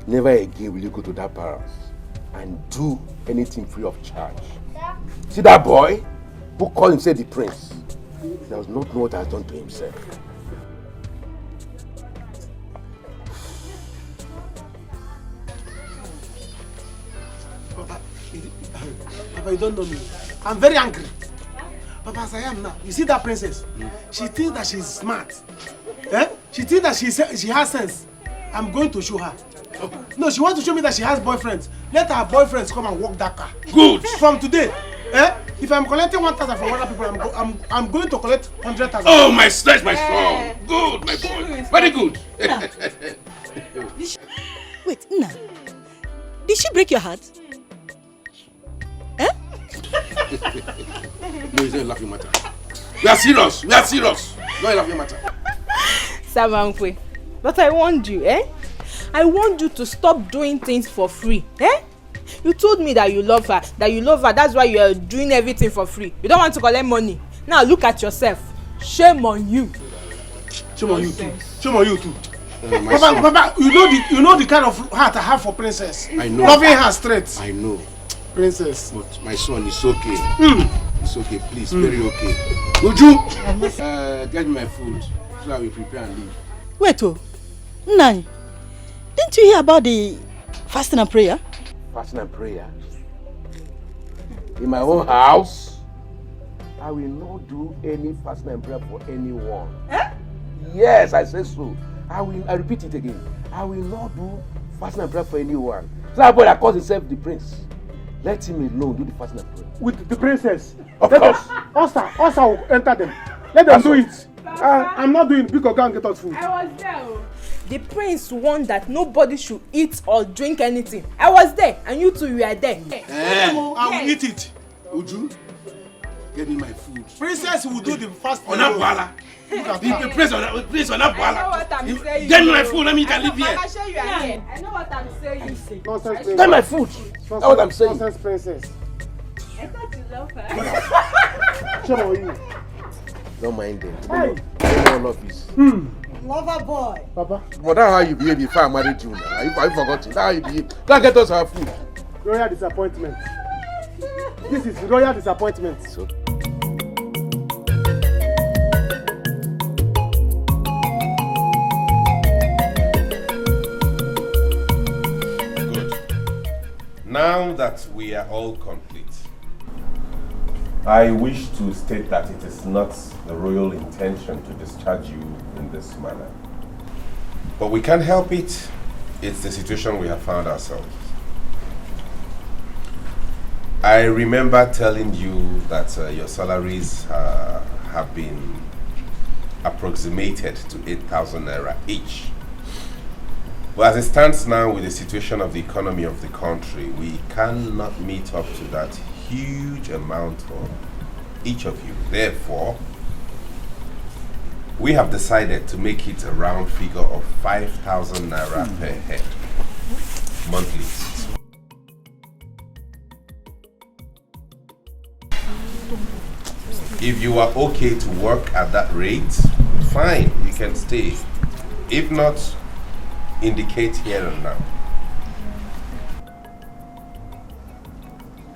Never again will you go to that palace and do anything free of charge. See that boy who called himself the prince? He does not know what he has done to himself. Papa, you don't know me. I'm very angry. Papa, as I am now, you see that princess? She thinks that she's smart. Eh? She thinks that she has sense. I'm going to show her. No, she wants to show me that she has boyfriends. Let her boyfriends come and walk that car. Good. From today, if I'm collecting 1,000 from other people, I'm going to collect 100,000. Oh, my son, my son. Good, my boy. Very good. Wait, Nna. Did she break your heart? Eh? No, it's not a laughing matter. We are serious. We are serious. Not a laughing matter. Samankwe, but I warned you, I want you to stop doing things for free, You told me that you love her, that's why you are doing everything for free. You don't want to collect money. Now look at yourself. Shame on you. Shame on you too. Shame on you too. Papa, you know the kind of heart I have for princess. I know. Loving her straight. I know. Princess. But my son, it's okay. It's okay, please, very okay. Uju, get me my food so I will prepare and leave. Wait, Nna, didn't you hear about the fasting and prayer? Fasting and prayer? In my own house, I will not do any fasting and prayer for anyone. Yes, I say so. I repeat it again. I will not do fasting and prayer for anyone. So that boy that calls himself the prince, let him alone do the fasting and prayer. With the princess. Of course. Osa will enter them. Let them do it. I'm not doing it because go and get us food. I was there. The prince warned that nobody should eat or drink anything. I was there and you two were there. I will eat it. Uju, get me my food. Princess will do the fasting. Onabwala. The prince Onabwala. Get me my food, let me can live here. I know what I'm saying. Nonsense, Get my food. That's what I'm saying. Nonsense princess. I thought you love her. Shame on you. Don't mind them. Hey. Office. Lover boy. Papa. But that's how you behave before I married you now. If I forgot it, that's how you behave. Go and get us our food. Royal disappointment. This is royal disappointment. So. Good. Now that we are all complete, I wish to state that it is not the royal intention to discharge you in this manner. But we can't help it. It's the situation we have found ourselves. I remember telling you that your salaries have been approximated to 8,000 naira each. But as it stands now with the situation of the economy of the country, we cannot meet up to that huge amount for each of you. Therefore, we have decided to make it a round figure of 5,000 naira per head monthly. If you are okay to work at that rate, fine, you can stay. If not, indicate here and now.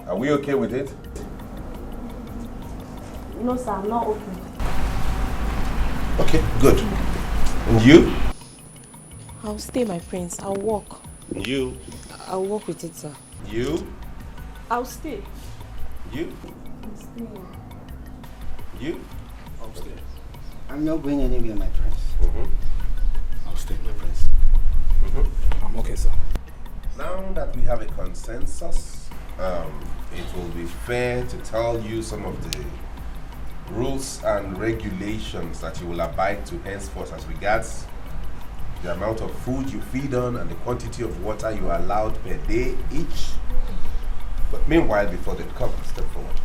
Are we okay with it? No, sir, I'm not okay. Okay, good. And you? I'll stay, my prince. I'll walk. And you? I'll walk with it, sir. You? I'll stay. You? I'll stay. You? I'll stay. I'm not going anywhere, my prince. I'll stay, my prince. I'm okay, sir. Now that we have a consensus, it will be fair to tell you some of the rules and regulations that you will abide to henceforth as regards the amount of food you feed on and the quantity of water you are allowed per day each. But meanwhile, before they come, step forward.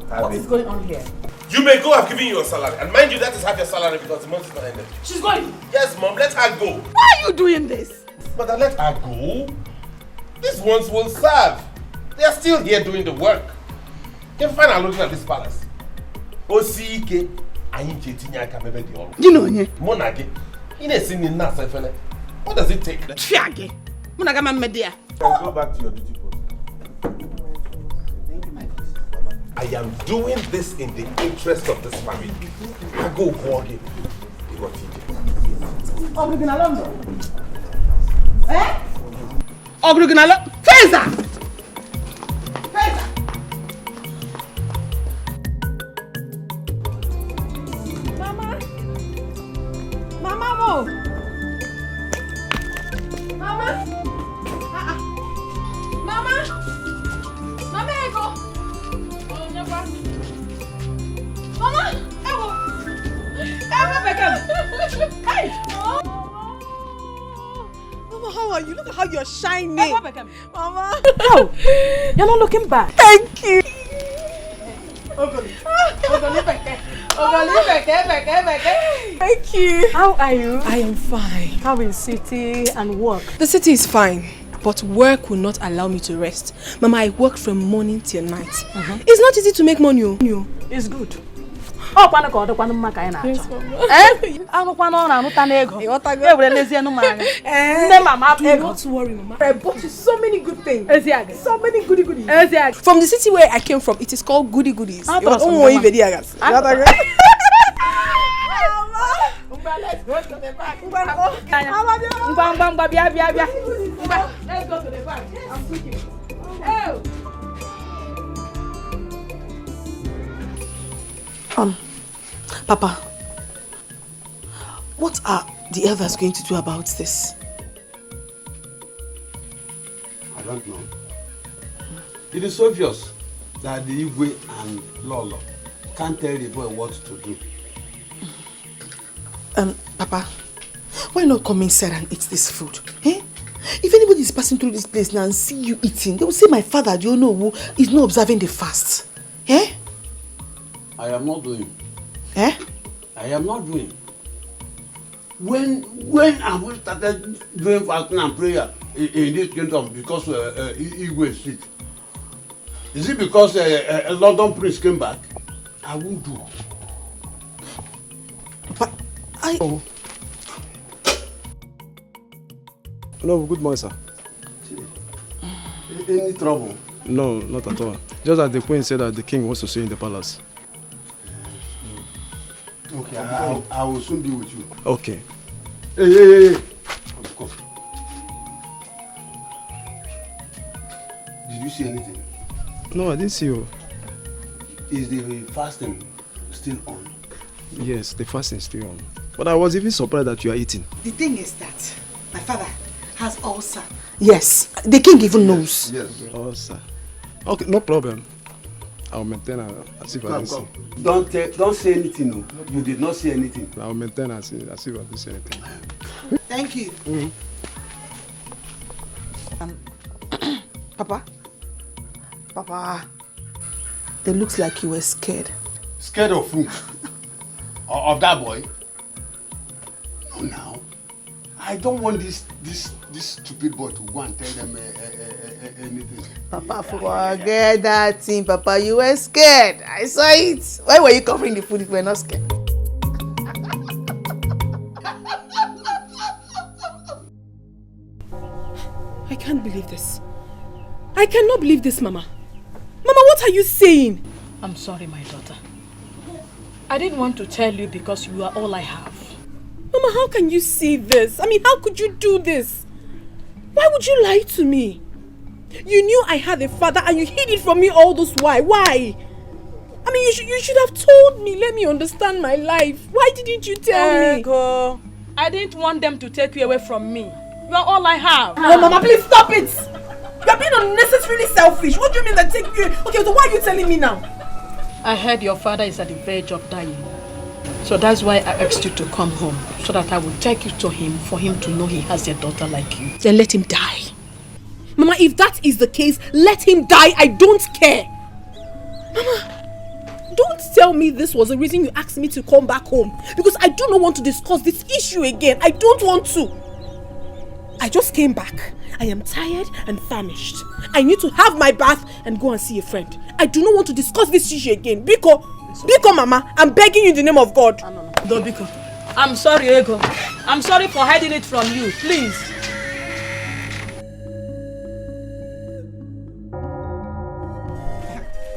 What is going on here? You may go, I've given you your salary. And mind you, that is half your salary because the month is not ended. She's going. Yes, Mom, let her go. Why are you doing this? Mother, let her go. These ones will serve. They are still here doing the work. If fine are looking at this palace. Osike, I need to think I can maybe the all. You know, yeah. Monage. In a scene in Nasa, what does it take? Fiage. Monagama media. Go back to your duty post. I am doing this in the interest of this family. I go walking. Obriginalondo. Eh? Obriginalo. Feza! Feza! Mama! Mama, mo! Mama! Mama! Mama, ego! Oh, never. Mama! Ego! Ego, Beckham! Hey! Mama, how are you? Look at how you're shining. Ego, Beckham! Mama. How? You're not looking bad. Thank you. Thank you. How are you? I am fine. How is city and work? The city is fine, but work will not allow me to rest. Mama, I work from morning till night. It's not easy to make money. It's good. Oh, kwano ka odokwa mma ka ị na-achọ. Anụkwana ọ na-anụta n'ego. Ewere lezie nụ manya. Nne mama Do ego. not worry, Mama. I bought you so many good things. Eziage. So many goodies. Eziage. From the city where I came from, it is called goodies. Ah, but some mama. Let's Let's go to the back. Let's go to the back. I'm cooking. Oh. Papa, what are the elders going to do about this? I don't know. It is obvious that the Igwe and Lolo can't tell the boy what to do. Papa, why not come inside and eat this food? Eh? If anybody is passing through this place now and see you eating, they will say my father, do you know who is not observing the fast? Eh? I am not doing. Eh? I am not doing. When have we started doing fasting and prayer in this kingdom because Igwe is sick? Is it because a London prince came back? I won't do. But I... Oh. Hello, good morning, sir. Any trouble? No, not at all. Just that the queen said that the king wants to see you in the palace. Okay, I will soon be with you. Okay. Hey. Come. Did you see anything? No, I didn't see you. Is the fasting still on? Yes, the fasting is still on. But I was even surprised that you are eating. The thing is that my father has ulcer. Yes, the king even knows. Yes. Oh, sir. Okay, no problem. I'll maintain as if I didn't see. Don't say anything. No. You did not say anything. I'll maintain as if I didn't say anything. Thank you. Papa, it looks like you were scared. Scared of who? Of that boy? No, now. I don't want this stupid boy to go and tell them anything. Papa, forget that thing. Papa, you were scared. I saw it. Why were you covering the food if you were not scared? I can't believe this. I cannot believe this, Mama. Mama, what are you saying? I'm sorry, my daughter. I didn't want to tell you because you are all I have. Mama, how can you see this? I mean, how could you do this? Why would you lie to me? You knew I had a father and you hid it from me all this while. Why? I mean, you should have told me. Let me understand my life. Why didn't you tell me? Ego, I didn't want them to take you away from me. You are all I have. Oh, Mama, please stop it. You're being unnecessarily selfish. What do you mean that take you? Okay, so why are you telling me now? I heard your father is at the verge of dying. So that's why I asked you to come home, so that I will take you to him for him to know he has a daughter like you. Then let him die. Mama, if that is the case, let him die. I don't care. Mama, don't tell me this was the reason you asked me to come back home. Because I do not want to discuss this issue again. I don't want to. I just came back. I am tired and famished. I need to have my bath and go and see a friend. I do not want to discuss this issue again. Biko, Mama, I'm begging you in the name of God. No, Biko. I'm sorry, Ego. I'm sorry for hiding it from you. Please.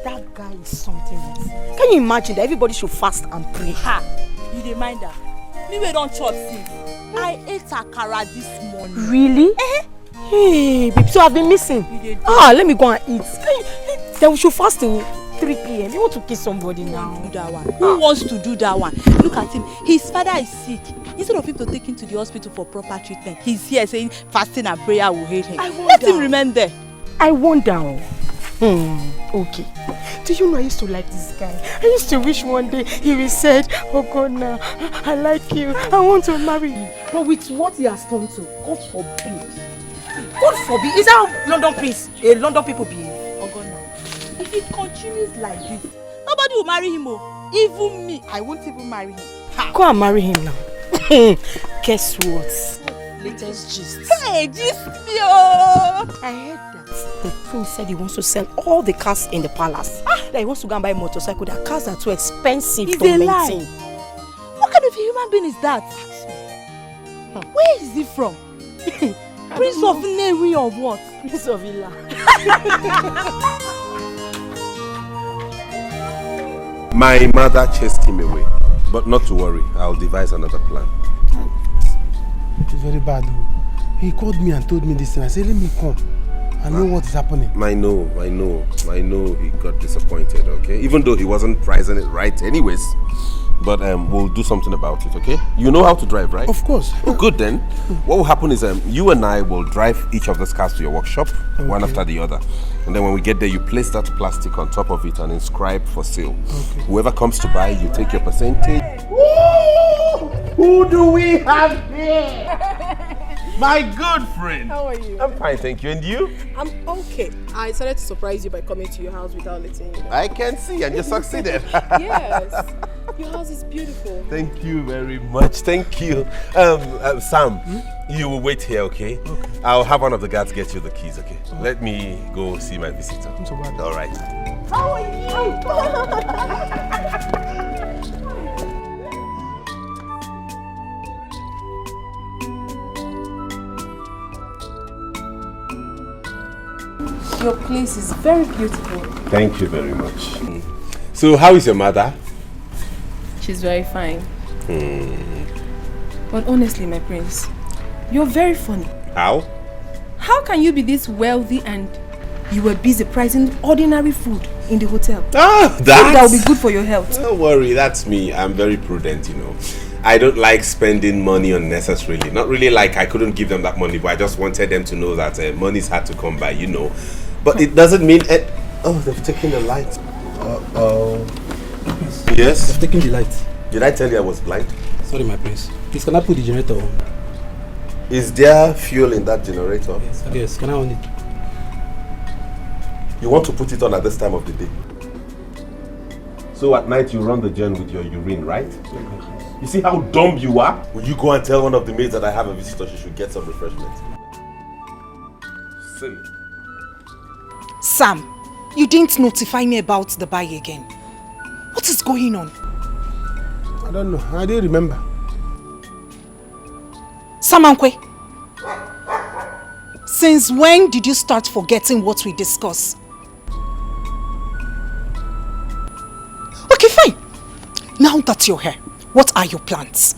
That guy is something else. Can you imagine that everybody should fast and pray? Ha! You dey mind that? Me we don't chop since. I ate akara this morning. Really? Hey, babe, so I've been missing. Let me go and eat. Then we should fast till 3 p.m. You want to kiss somebody now? Do that one. Who wants to do that one? Look at him. His father is sick. Instead of him to take him to the hospital for proper treatment, he's here saying fasting and prayer will heal him. Let him remain there. I wonder. Okay. Do you know I used to like this guy? I used to wish one day he will say, oh God, now I like you. I want to marry you. But with what he has done to, God forbid. God forbid. Is that how London London people behave? Oh God, now. If he continues like this, nobody will marry him. Even me, I won't even marry him. Ha. Go and marry him now. Guess what? Latest gist. Hey, gist me. I heard that. The prince said he wants to sell all the cars in the palace. That he wants to go and buy a motorcycle. That cars are too expensive to maintain. Lie. What kind of a human being is that? Where is he from? Prince of Neri or what? Prince of Ila. My mother chased him away. But not to worry, I'll devise another plan. It's very bad though. He called me and told me this thing. I said, let me come. I know what is happening. I know he got disappointed, okay? Even though he wasn't pricing it right anyways. But we'll do something about it, okay? You know how to drive, right? Of course. Oh, good then. What will happen is you and I will drive each of these cars to your workshop, one after the other. And then when we get there, you place that plastic on top of it and inscribe for sale. Okay. Whoever comes to buy, you take your percentage. Woo! Who do we have here? My good friend. How are you? I'm fine, thank you. And you? I'm okay. I decided to surprise you by coming to your house without letting you know. I can see, and you succeeded. Yes. Your house is beautiful. Thank you very much. Thank you. Sam, you will wait here, okay? Okay. I'll have one of the guards get you the keys, okay? Let me go see my visitor. All right. How are you? Your place is very beautiful. Thank you very much. So, how is your mother? She's very fine. But honestly, my prince, you're very funny. How? How can you be this wealthy and you were busy pricing ordinary food in the hotel? That will be good for your health. Don't worry, that's me. I'm very prudent, you know. I don't like spending money unnecessarily. Not really like I couldn't give them that money, but I just wanted them to know that money's hard to come by, you know. But it doesn't mean... oh, they've taken the light. Yes? They've taken the light. Did I tell you I was blind? Sorry, my prince. Please, can I put the generator on? Is there fuel in that generator? Yes, can I on it? You want to put it on at this time of the day? So at night you run the gen with your urine, right? You see how dumb you are? Will you go and tell one of the maids that I have a visitor, she should get some refreshment? Silly. Sam, you didn't notify me about the buy again. What is going on? I don't know. I didn't remember. Samankwe, since when did you start forgetting what we discussed? Okay, fine. Now that you're here, what are your plans?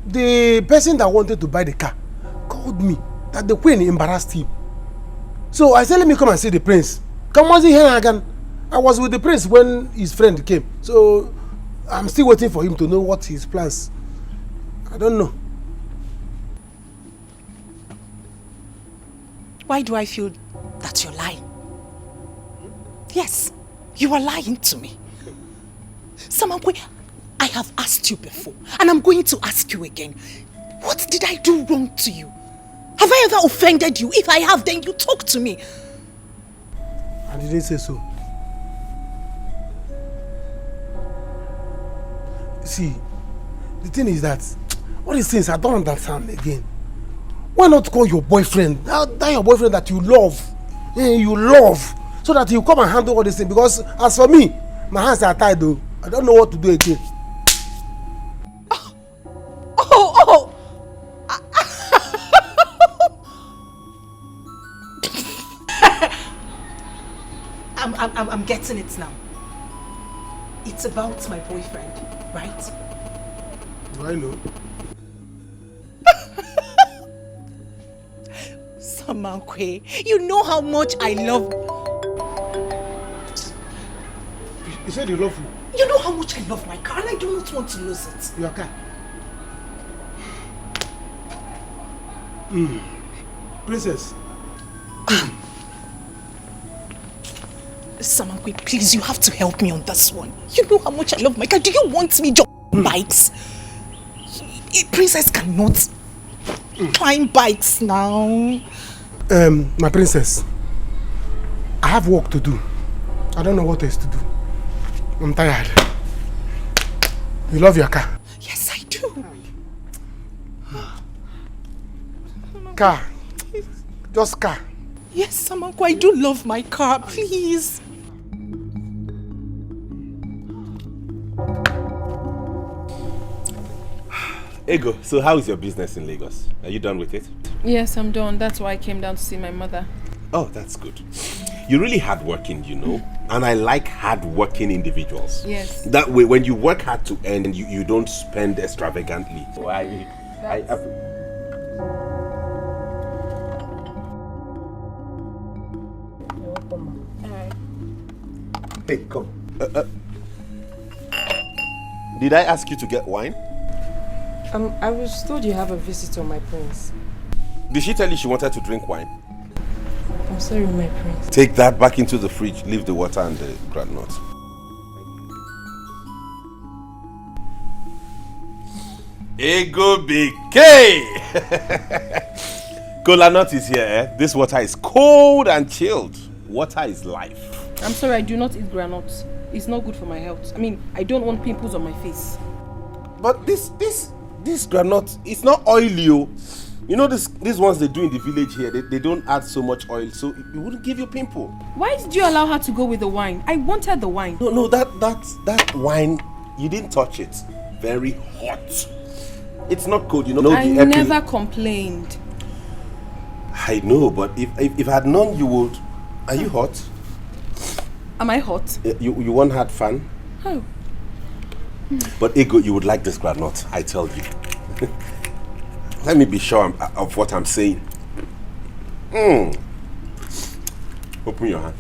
The person that wanted to buy the car called me that the queen embarrassed him. So I said, let me come and see the prince. Come on, here again. I was with the prince when his friend came. So I'm still waiting for him to know what his plans. I don't know. Why do I feel that you're lying? Yes, you are lying to me. Samankwe, I have asked you before, and I'm going to ask you again. What did I do wrong to you? Have I ever offended you? If I have, then you talk to me. I didn't say so. See, the thing is that all these things I don't understand again. Why not call your boyfriend? That your boyfriend that you love. You love. So that he'll come and handle all this thing. Because as for me, my hands are tied though. I don't know what to do again. I'm getting it now. It's about my boyfriend, right? Do I know? Samankwe, you know how much I love... You said you love me? You know how much I love my car and I do not want to lose it. Your car? Princess. Samankwe, please, you have to help me on this one. You know how much I love my car. Do you want me to bikes? Princess cannot climb bikes now. My princess, I have work to do. I don't know what else to do. I'm tired. You love your car? Yes, I do. Car. Just car. Yes, Samankwe, I do love my car. Please. Ego, so how is your business in Lagos? Are you done with it? Yes, I'm done. That's why I came down to see my mother. Oh, that's good. You're really hardworking, you know. And I like hardworking individuals. Yes. That way, when you work hard to earn, you don't spend extravagantly. So Hey, come. Did I ask you to get wine? I was told you have a visitor, my prince. Did she tell you she wanted to drink wine? I'm sorry, my prince. Take that back into the fridge. Leave the water and the groundnuts. Ego BK! Cola nut is here, eh? This water is cold and chilled. Water is life. I'm sorry, I do not eat granuts. It's not good for my health. I mean, I don't want pimples on my face. But this granite, it's not oily. You know these ones they do in the village here, they don't add so much oil, so it wouldn't give you pimple. Why did you allow her to go with the wine? I wanted the wine. No, that wine, you didn't touch it. Very hot. It's not cold, you know. I never complained. I know, but if I had known you would. Are you hot? Am I hot? You won't had fun? Oh. But Ego, you would like this granite, I tell you. Let me be sure of what I'm saying. Open your hand.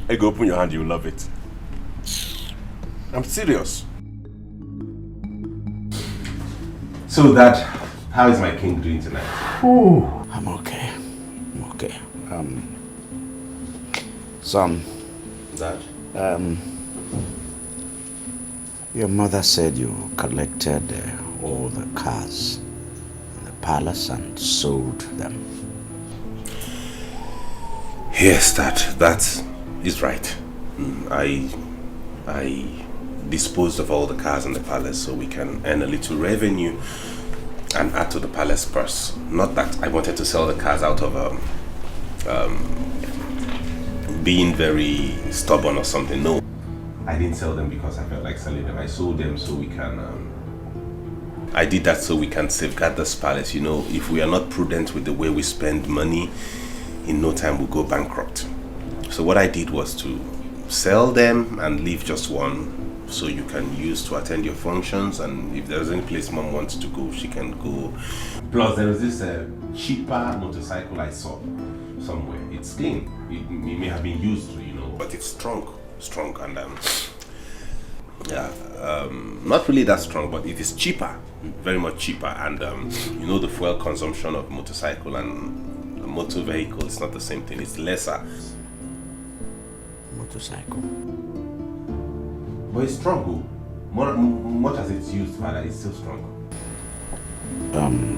Ego, open your hand, you'll love it. I'm serious. So Dad, how is my king doing tonight? I'm okay. I'm okay. Son. Dad? Your mother said you collected all the cars in the palace and sold them. Yes, that is right. I disposed of all the cars in the palace so we can earn a little revenue and add to the palace purse. Not that I wanted to sell the cars out of being very stubborn or something. No, I didn't sell them because I felt like selling them. I sold them so we can I did that so we can safeguard this palace. You know, if we are not prudent with the way we spend money, in no time we'll go bankrupt. So what I did was to sell them and leave just one so you can use to attend your functions, and if there's any place Mom wants to go, she can go. Plus there was this cheaper motorcycle I saw somewhere. It's clean. It may have been used, you know, but it's strong and not really that strong, but it is cheaper, very much cheaper, and you know the fuel consumption of motorcycle and a motor vehicle is not the same thing. It's lesser. Motorcycle. But it's strong. Much as it's used, Father, it's still strong.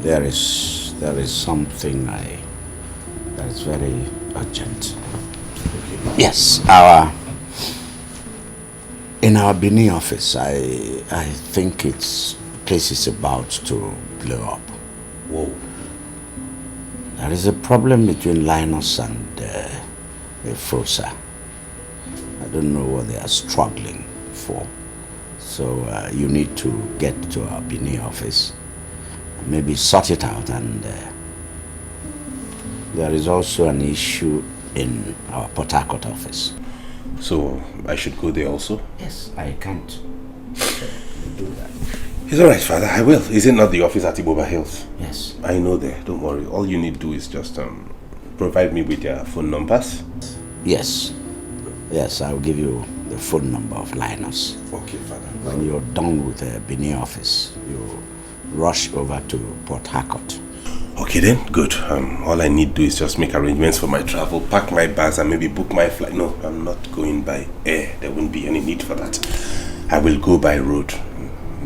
There is something that is very urgent. Okay. Yes, in our Benin office, I think the place is about to blow up. Whoa. There is a problem between Linus and Efrosa. I don't know what they are struggling for. So you need to get to our Benin office, maybe sort it out, and there is also an issue in our Port Harcourt office. So I should go there also? Yes, I can't do that. It's alright, Father, I will. Is it not the office at Iboba Hills? Yes. I know there, don't worry. All you need to do is just provide me with their phone numbers. Yes. Yes, I'll give you the phone number of Linus. Okay, Father. When you're done with the Benin office, you rush over to Port Harcourt. Okay then, good. All I need to do is just make arrangements for my travel, pack my bags and maybe book my flight. No, I'm not going by air. There won't be any need for that. I will go by road.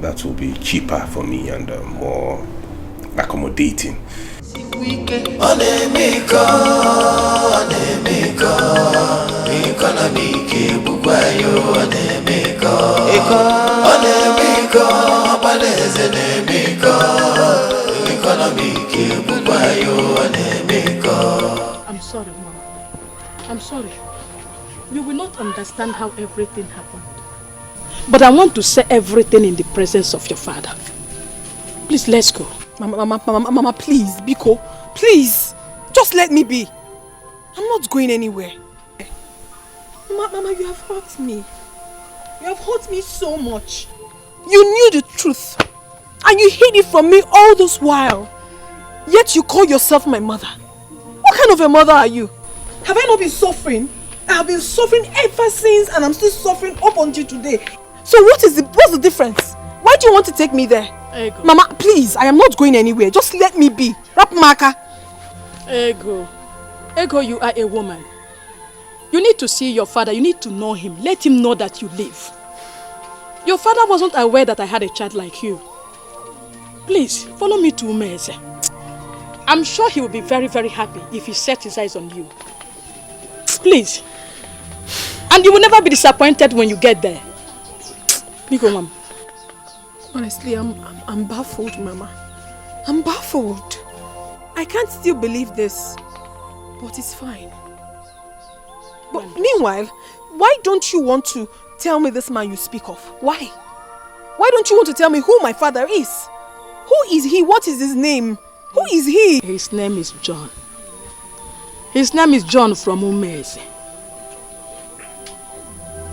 That will be cheaper for me and more accommodating. I'm sorry, Mama. I'm sorry. You will not understand how everything happened. But I want to say everything in the presence of your father. Please, let's go. Mama, please, Biko, please, just let me be. I'm not going anywhere. Mama, you have hurt me. You have hurt me so much. You knew the truth, and you hid it from me all this while. Yet you call yourself my mother. What kind of a mother are you? Have I not been suffering? I have been suffering ever since, and I'm still suffering up until today. So what's the difference? Why do you want to take me there? Ego. Mama, please, I am not going anywhere. Just let me be. Rapmaka. Ego, you are a woman. You need to see your father. You need to know him. Let him know that you live. Your father wasn't aware that I had a child like you. Please, follow me to Umeze. I'm sure he will be very, very happy if he sets his eyes on you. Please. And you will never be disappointed when you get there. Biko, Mama. Honestly, I'm baffled, Mama. I'm baffled. I can't still believe this. But it's fine. But meanwhile, why don't you want to tell me this man you speak of? Why? Why don't you want to tell me who my father is? Who is he? What is his name? Who is he? His name is John. His name is John from Umeze.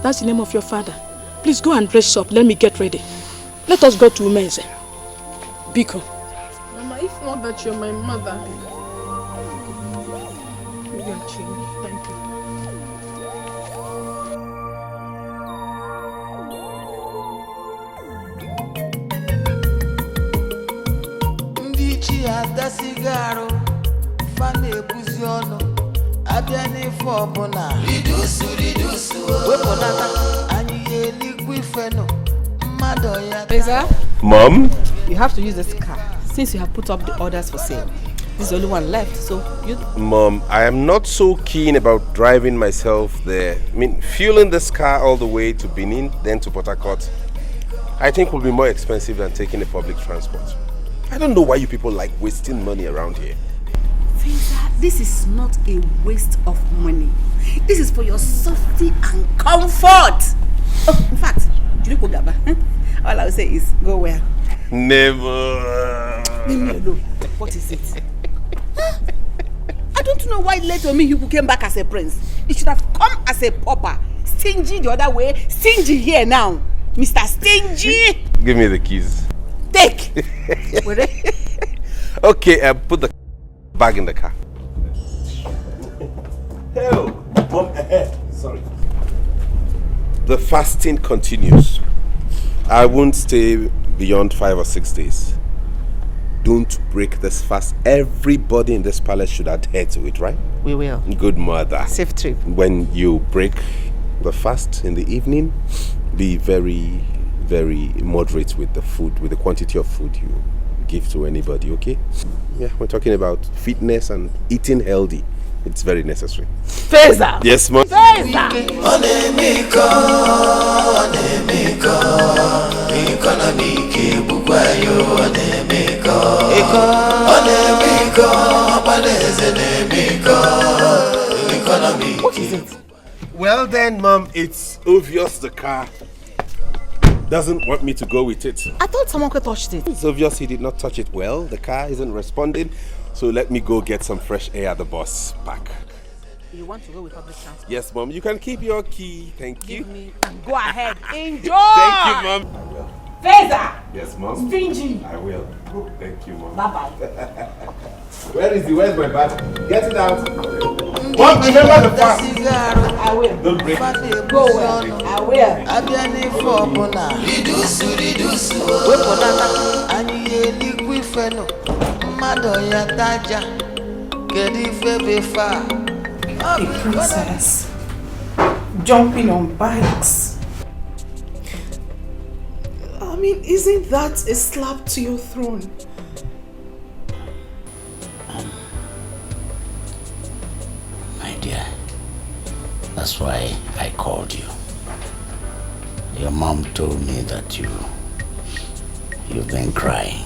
That's the name of your father. Please go and dress up. Let me get ready. Let us go to Umeze. Biko. Mama, if not that you're my mother. Thank you. Dasigaro, fane buziono, abiani fobona. Ridusu, weponata, aniye liquifeno, madoya. Lisa? Mom? You have to use this car since you have put up the orders for sale. There's only one left, so you... Mom, I am not so keen about driving myself there. I mean, fueling this car all the way to Benin, then to Port Harcourt, I think will be more expensive than taking the public transport. I don't know why you people like wasting money around here. Lisa, this is not a waste of money. This is for your safety and comfort. Oh, in fact, all I will say is go well. Never. Leave me alone. What is it? I don't know why later me you came back as a prince. You should have come as a pauper. Stingy the other way, stingy here now. Mr. Stingy. Give me the keys. Take. Okay, put the bag in the car. Hello. Mom, sorry. The fasting continues. I won't stay beyond 5 or 6 days. Don't break this fast. Everybody in this palace should adhere to it, right? We will. Good mother. Safe trip. When you break the fast in the evening, be very, very moderate with the food, with the quantity of food you give to anybody, okay? Yeah, we're talking about fitness and eating healthy. It's very necessary. Feza! Yes, ma'am. Feza! What is it? Well then, Mom, it's obvious the car doesn't want me to go with it. I thought someone could touch it. It's obvious he did not touch it well. The car isn't responding, so let me go get some fresh air at the bus park. You want to go with public transport? Yes, Mom, you can keep your key. Thank you. Give me and go ahead. Enjoy! Thank you, Mom. Feza! Yes, Mom. Stingy! I will. Thank you, Mom. Bye-bye. Where's my bag? Get it out. Mom, remember the fact. I will. Don't break it. Go well. I will. Abiani for bona. Ridusu. Weponata. Aniye likwi feno. Mado ya taja. Kedi febe fa. A princess jumping on bikes. I mean, isn't that a slap to your throne? My dear, that's why I called you. Your mom told me that you've been crying.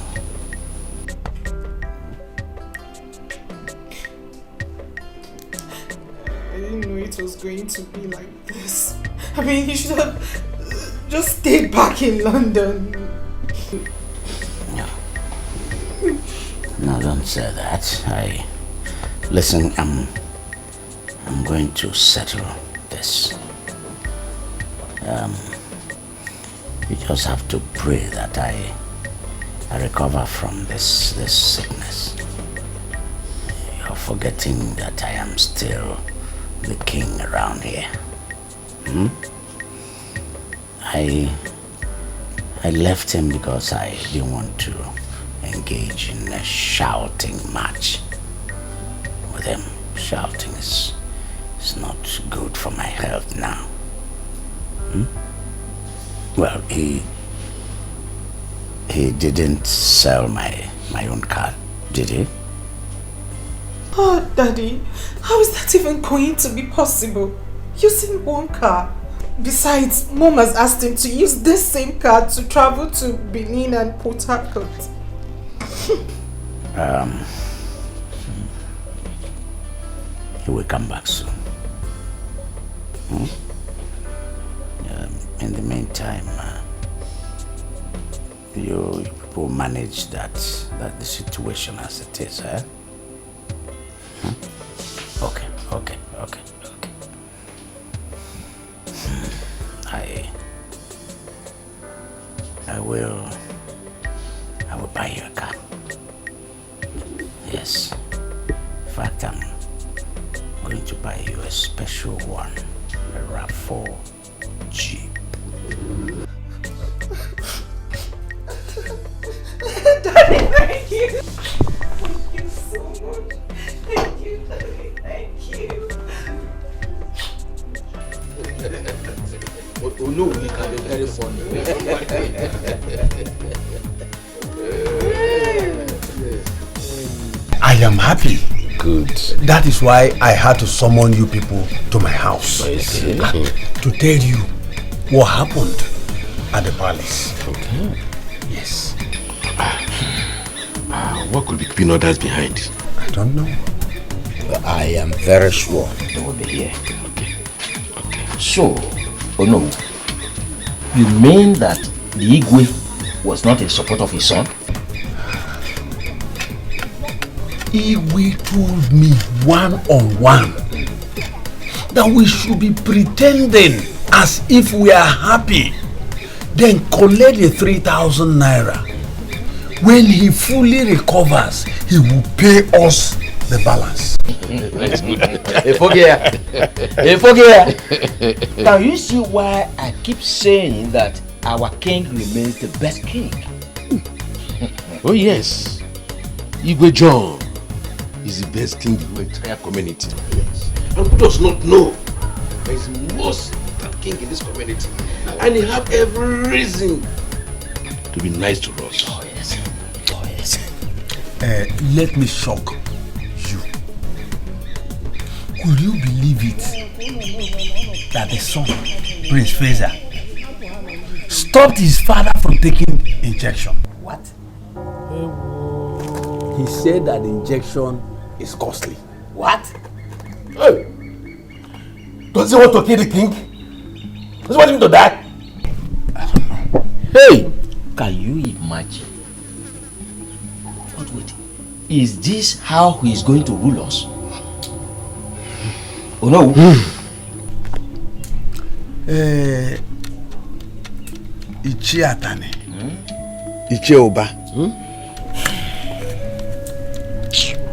I didn't know it was going to be like this. I mean, he should have just stayed back in London. No, don't say that. Listen, I'm going to settle this. You just have to pray that I recover from this sickness. You're forgetting that I am still the king around here. I left him because I didn't want to engage in a shouting match with him. Shouting is not good for my health now. Well, he didn't sell my own car, did he? Oh, Daddy, how is that even going to be possible? Using one car. Besides, Mom has asked him to use this same car to travel to Benin and Port Harcourt. He will come back soon. In the meantime, you people manage the situation as it is, eh? Okay. I will buy you a car. Yes. In fact, I'm going to buy you a special one, a RAV4 Jeep. Daddy, thank you. Thank you so much. Thank you, Daddy. Thank you. Oh no, we can be very funny. I am happy. Good. That is why I had to summon you people to my house. To tell you what happened at the palace. Okay. Yes. What could be keeping others behind? I don't know. But I am very sure they will be here. Okay. So, oh no, you mean that the Igwe was not in support of his son? Igwe told me one-on-one that we should be pretending as if we are happy, then collect the 3,000 naira. When he fully recovers, he will pay us the balance. Can you see why I keep saying that our king remains the best king? Oh yes, Igwe John is the best king in the entire community. Yes. And who does not know that he's the most important king in this community? And he have every reason to be nice to us. Oh yes. Let me shock you. Could you believe it? That the son, Prince Feza, stopped his father from taking injection. What? He said that the injection is costly. What? Hey! Does he want to kill the king? Does he want him to die? I don't know. Hey! Can you imagine? But wait, is this how he is going to rule us? Oh no. Ichi Atane. Ichi Oba.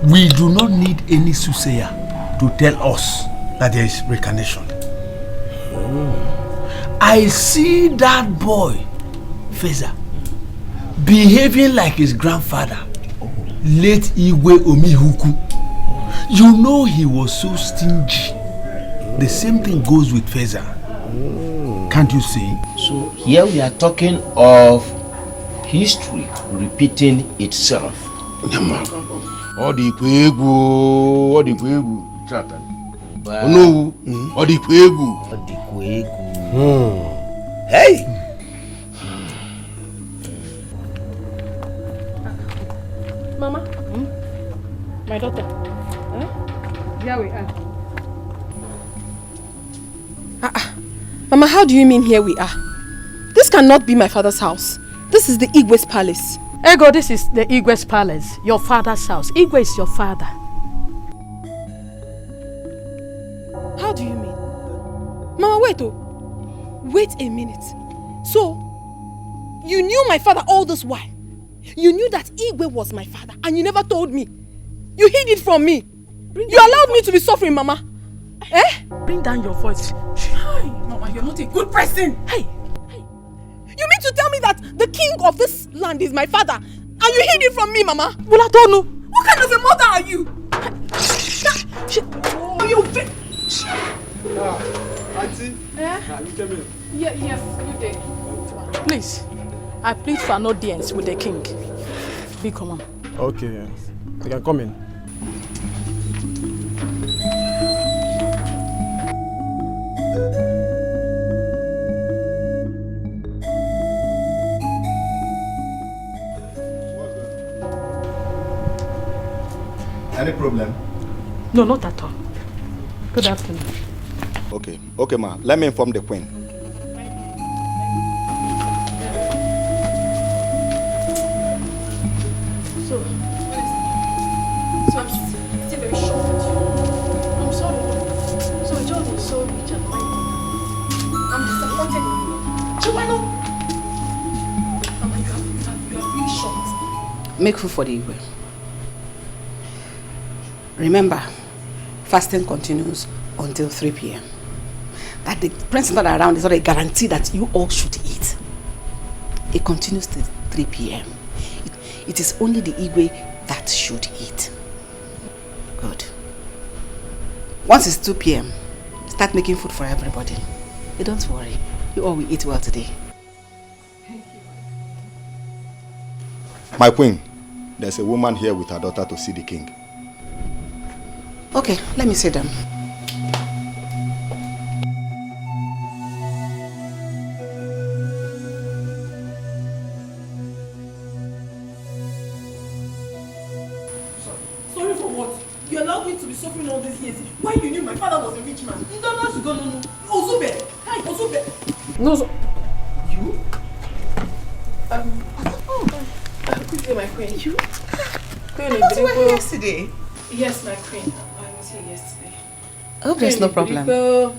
We do not need any soothsayer to tell us that there is reincarnation. I see that boy, Feza, behaving like his grandfather, late Igwe Omihuku. You know he was so stingy. The same thing goes with Feza. Can't you see? So here we are talking of history repeating itself. All the Kwegu. No, all the Kwegu. Hey! Mama, my daughter. Here we are. Mama, how do you mean here we are? This cannot be my father's house. This is the Igwe's palace. Ego, this is the Igwe's palace, your father's house. Igwe is your father. How do you mean? Mama, wait oh. Wait a minute. So, you knew my father all this while? You knew that Igwe was my father and you never told me? You hid it from me? You allowed me to be suffering, Mama? Eh? Bring down your voice. Hi, Mama, you're not a good person. Hey. You mean to tell me that the king of this land is my father and you hid it from me, Mama? Well, I don't know. What kind of a mother are you? Oh, you Auntie, you came in. Yes, you did. Please, I plead for an audience with the king. Be common. Okay, you can come in. Any problem? No, not at all. Good afternoon. Okay, ma. Let me inform the queen. So I'm still very shocked with you. I'm sorry. So John is so rich and mighty. I'm disappointed in you. Chiwano! Oh my God, you are really shocked. Make food for the Igwe. Remember, fasting continues until 3 p.m. That the prince is not around is not a guarantee that you all should eat. It continues till 3 p.m. It is only the Igwe that should eat. Good. Once it's 2 p.m., start making food for everybody. You don't worry. You all will eat well today. My queen, there's a woman here with her daughter to see the king. Okay, let me see them. Sorry for what? You allowed me to be suffering all these years. Why you knew my father was a rich man? You don't have to go, no. Wazobia! Hi, Wazobia! No, so... You? Good day, my queen. You? I thought you were here yesterday. Yes, my queen. I was here yesterday. I hope there's no problem. No,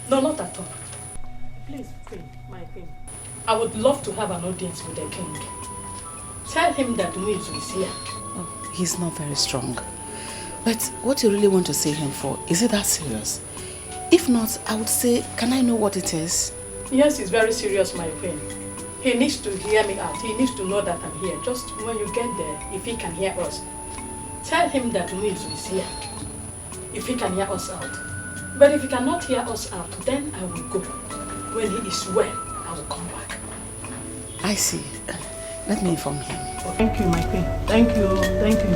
not at all. Please, queen, my queen. I would love to have an audience with the king. Tell him that news is here. Oh, he's not very strong. But what you really want to see him for, is it that serious? If not, I would say, can I know what it is? Yes, it's very serious, my queen. He needs to hear me out. He needs to know that I'm here. Just when you get there, if he can hear us, tell him that news is here. If he can hear us out. But if he cannot hear us out, then I will go. When he is well, I will come back. I see. Let me inform him. Thank you, my queen. Thank you. Thank you.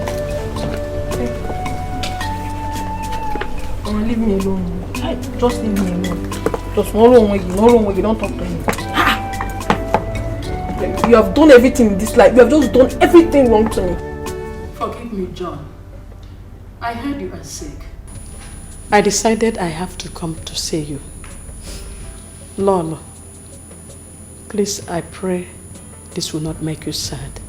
Leave me alone. Just leave me alone. Just no wrong way, you don't talk to me. You have done everything in this life. You have just done everything wrong to me. Forgive me, John. I heard you are sick. I decided I have to come to see you. Lolo, please, I pray this will not make you sad.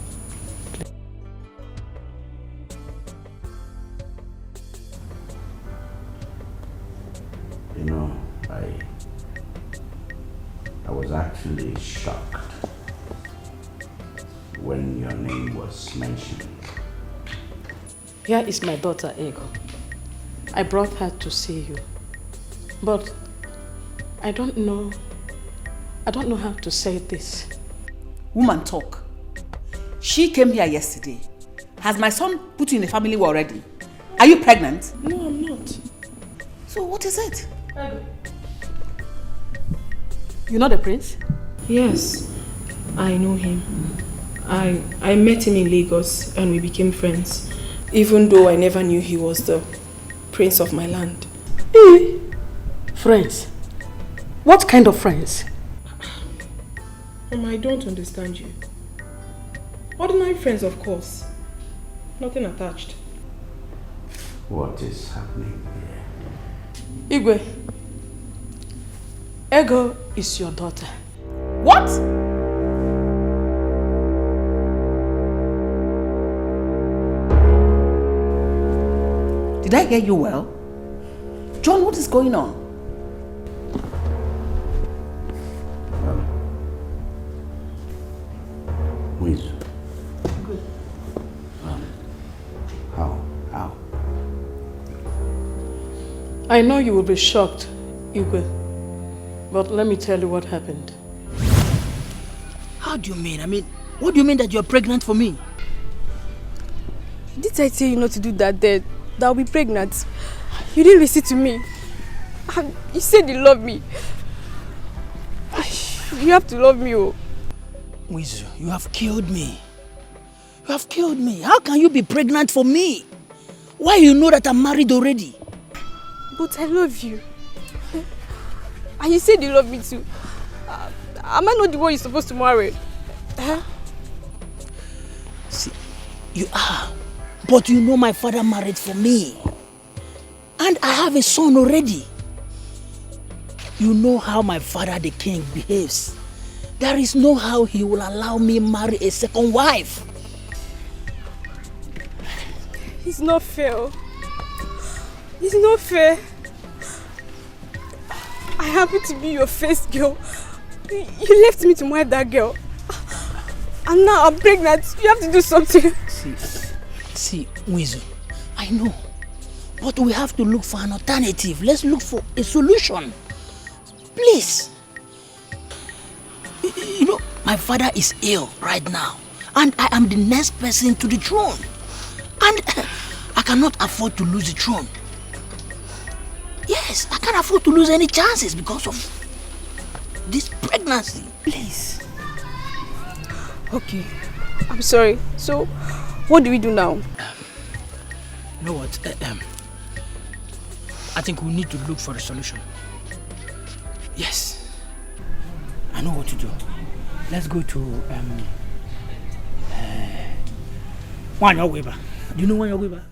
You know, I was actually shocked when your name was mentioned. Here is my daughter, Ego. I brought her to see you. But I don't know how to say this. Woman, talk. She came here yesterday. Has my son put you in a family already? Are you pregnant? No, I'm not. So what is it? You know the prince? Yes, I know him. I met him in Lagos and we became friends. Even though I never knew he was the prince of my land. Friends? What kind of friends? Mama, I don't understand you. Ordinary friends, of course. Nothing attached. What is happening here? Igwe, Ego is your daughter. What? Did I hear you well? John, what is going on? Wizu. How? I know you will be shocked, Igwe, but let me tell you what happened. How do you mean? What do you mean that you're pregnant for me? Did I tell you not to do that then? That I'll be pregnant. You didn't listen to me. And you said you love me. You have to love me, oh. Wizu, you have killed me. You have killed me. How can you be pregnant for me? Why you know that I'm married already? But I love you. And you said you love me too. Am I not the one you're supposed to marry? Huh? See, you are. But you know my father married for me. And I have a son already. You know how my father the king behaves. There is no how he will allow me marry a second wife. It's not fair. It's not fair. I happen to be your first girl. You left me to marry that girl. And now I'm pregnant. You have to do something. See, Wizu, I know. But we have to look for an alternative. Let's look for a solution. Please. You know, my father is ill right now. And I am the next person to the throne. And I cannot afford to lose the throne. Yes, I can't afford to lose any chances because of this pregnancy. Please. Okay, I'm sorry. So, what do we do now? You know what? I think we need to look for a solution. Yes. I know what to do. Let's go to Wazobia. Do you know Wazobia?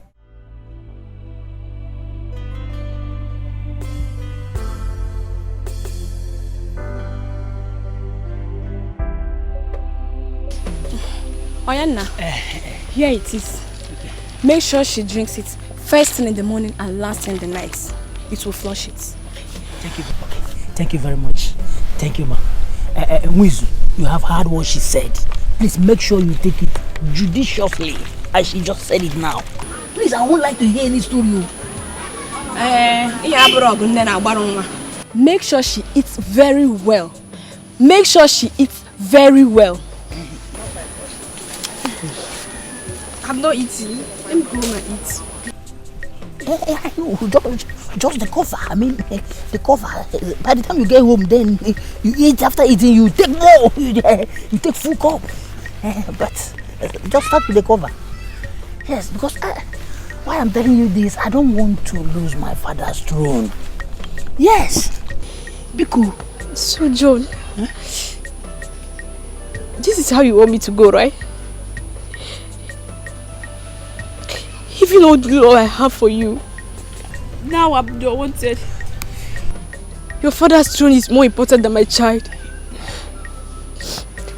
Oyanna, here it is. Make sure she drinks it first thing in the morning and last thing in the night. It will flush it. Thank you. Okay. Thank you very much. Thank you, ma. Wizu, you have heard what she said. Please make sure you take it judiciously, as she just said it now. Please, I would like to hear any story. Make sure she eats very well. Make sure she eats very well. I'm not eating. Let me go home and eat. I know, just the cover. I mean, the cover. By the time you get home, then you eat. After eating, you take more. You take full cup. But just start with the cover. Yes, because Why I'm telling you this, I don't want to lose my father's throne. Yes. Biku. So, John, this is how you want me to go, right? Even all the love I have for you, now I'm the wanted. Your father's throne is more important than my child.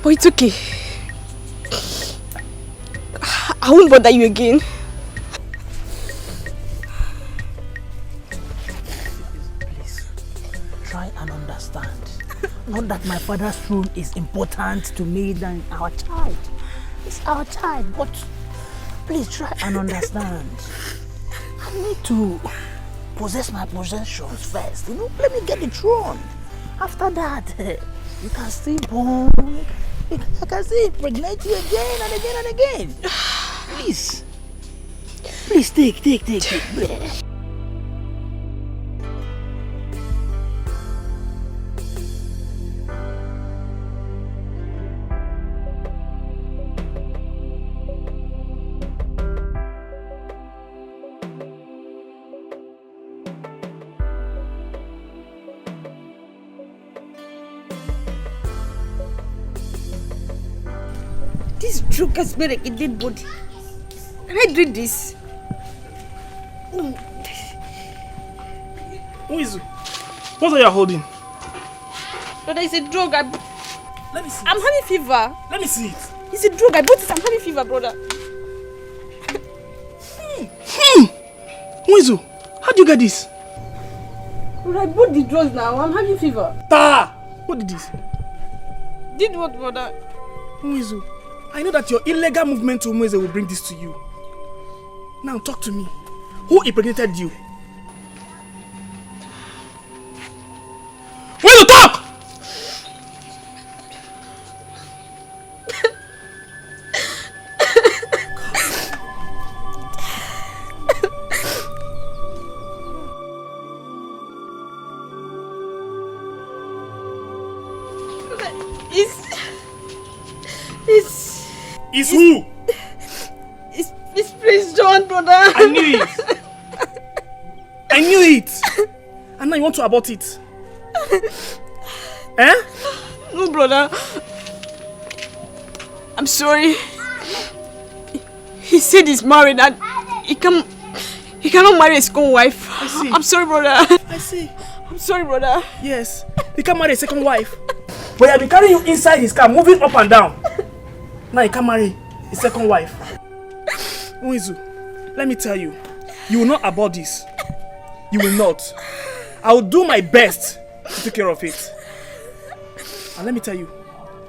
But it's okay. I won't bother you again. Please, try and understand. Not that my father's throne is important to me than our child. It's our child, but please try and understand. I need to possess my possessions first. Let me get the throne. After that, you can still born. I can still impregnate you again and again and again. Please. Please take. This drug has made a dead body. Can I drink this? Who is it? What are you holding? Brother, it's a drug. Let me see. I'm having fever. Let me see it. It's a drug. I bought it. I'm having fever, brother. Who is it? How do you get this? Brother, I bought the drugs now. I'm having fever. Ta! What did this? Did what, brother? Umizu, I know that your illegal movement to Umweze will bring this to you. Now talk to me. Who impregnated you? Will you talk? It's who? It's Prince John, brother. I knew it. I knew it. And now you want to abort it? Eh? No, brother. I'm sorry. He said he's married and he cannot marry his own wife. I see. I'm sorry, brother. I see. I'm sorry, brother. Yes. He can't marry a second wife. But I've been carrying you inside his car, moving up and down. Now he can't marry a second wife. Uizu, let me tell you, you will not abort this. You will not. I will do my best to take care of it. And let me tell you,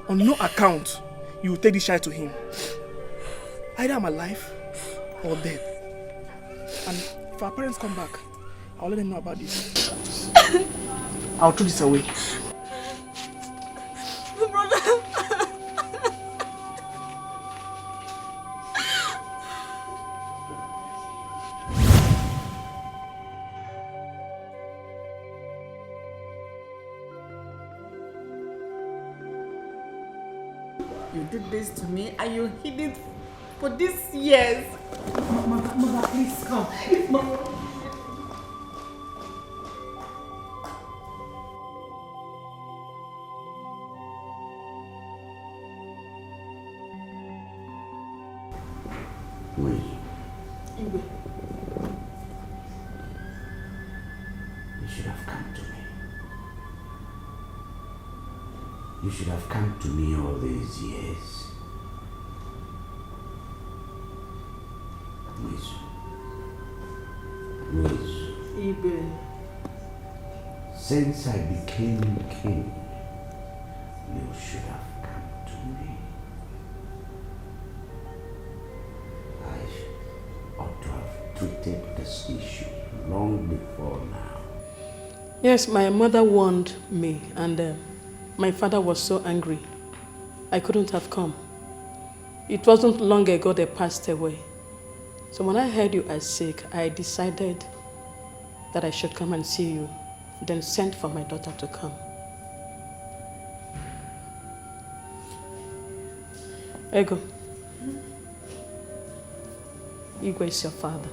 on no account, you will take this child to him. Either I'm alive or dead. And if our parents come back, I'll let them know about this. I'll throw this away. Brother. You did this to me and you hid it for these years. Mother, please come. Wait. Igwe. You should have come to me. You should have come to me all these years. Igwe. Since I became king, you should have come to me. I ought to have treated this issue long before now. Yes, my mother warned me and my father was so angry. I couldn't have come. It wasn't long ago they passed away. So when I heard you are sick, I decided that I should come and see you, then sent for my daughter to come. Ego. Igwe is your father.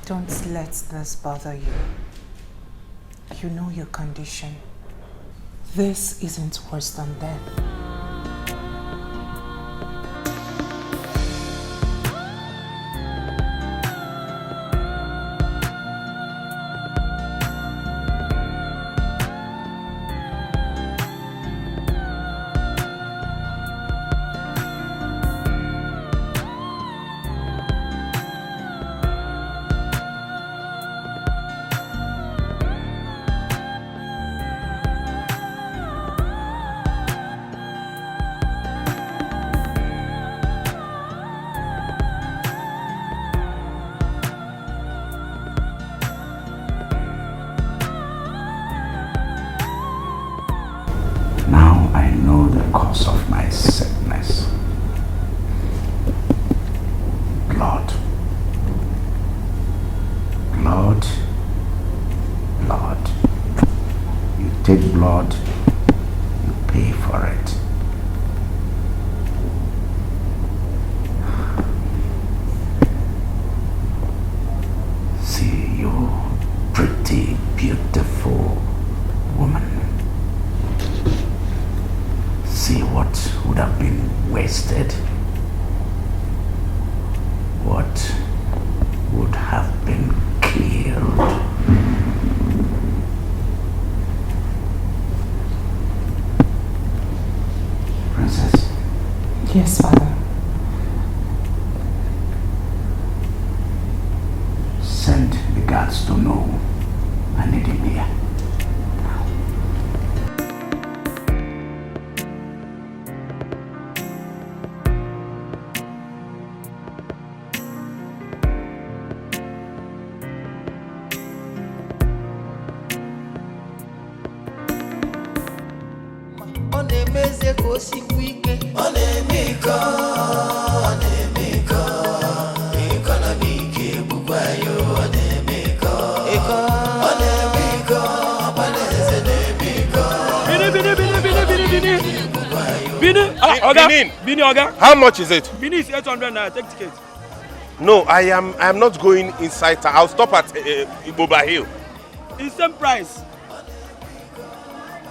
Don't let this bother you. You know your condition. This isn't worse than death. Now I know the cause of my sickness. Blood. Blood. Blood. You take blood, you pay for it. See you, pretty, beautiful woman. See what would have been wasted. What would have been killed. Princess. Yes, Father. Send the guards to know I need him here. Bini, Oga. How much is it? Bini is 800 naira. Take ticket. No, I am not going inside. I'll stop at Iboba Hill. It's same price.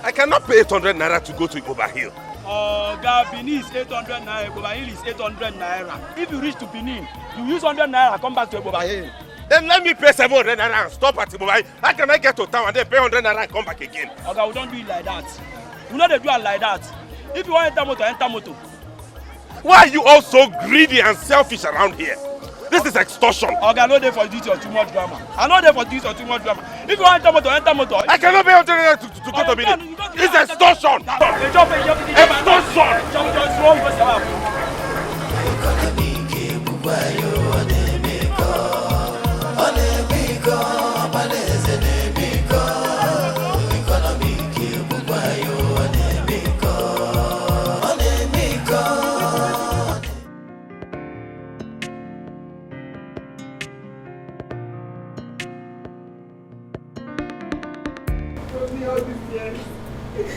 I cannot pay 800 naira to go to Iboba Hill. Oga, Bini is 800 naira. Iboba Hill is 800 naira. If you reach to Benin, you use 100 naira, come back to Iboba Hill. Then let me pay 700 naira and stop at Iboba Hill. How can I get to town and then pay 100 naira and come back again? Oga, we don't do it like that. We know they do it like that. If you want to enter motor, enter motor. Why are you all so greedy and selfish around here? This is extortion. Okay, I know they for this or too much drama. I know they for this or too much drama. If you want to enter motor. I cannot pay 100 naira to go to Benin. It's extortion.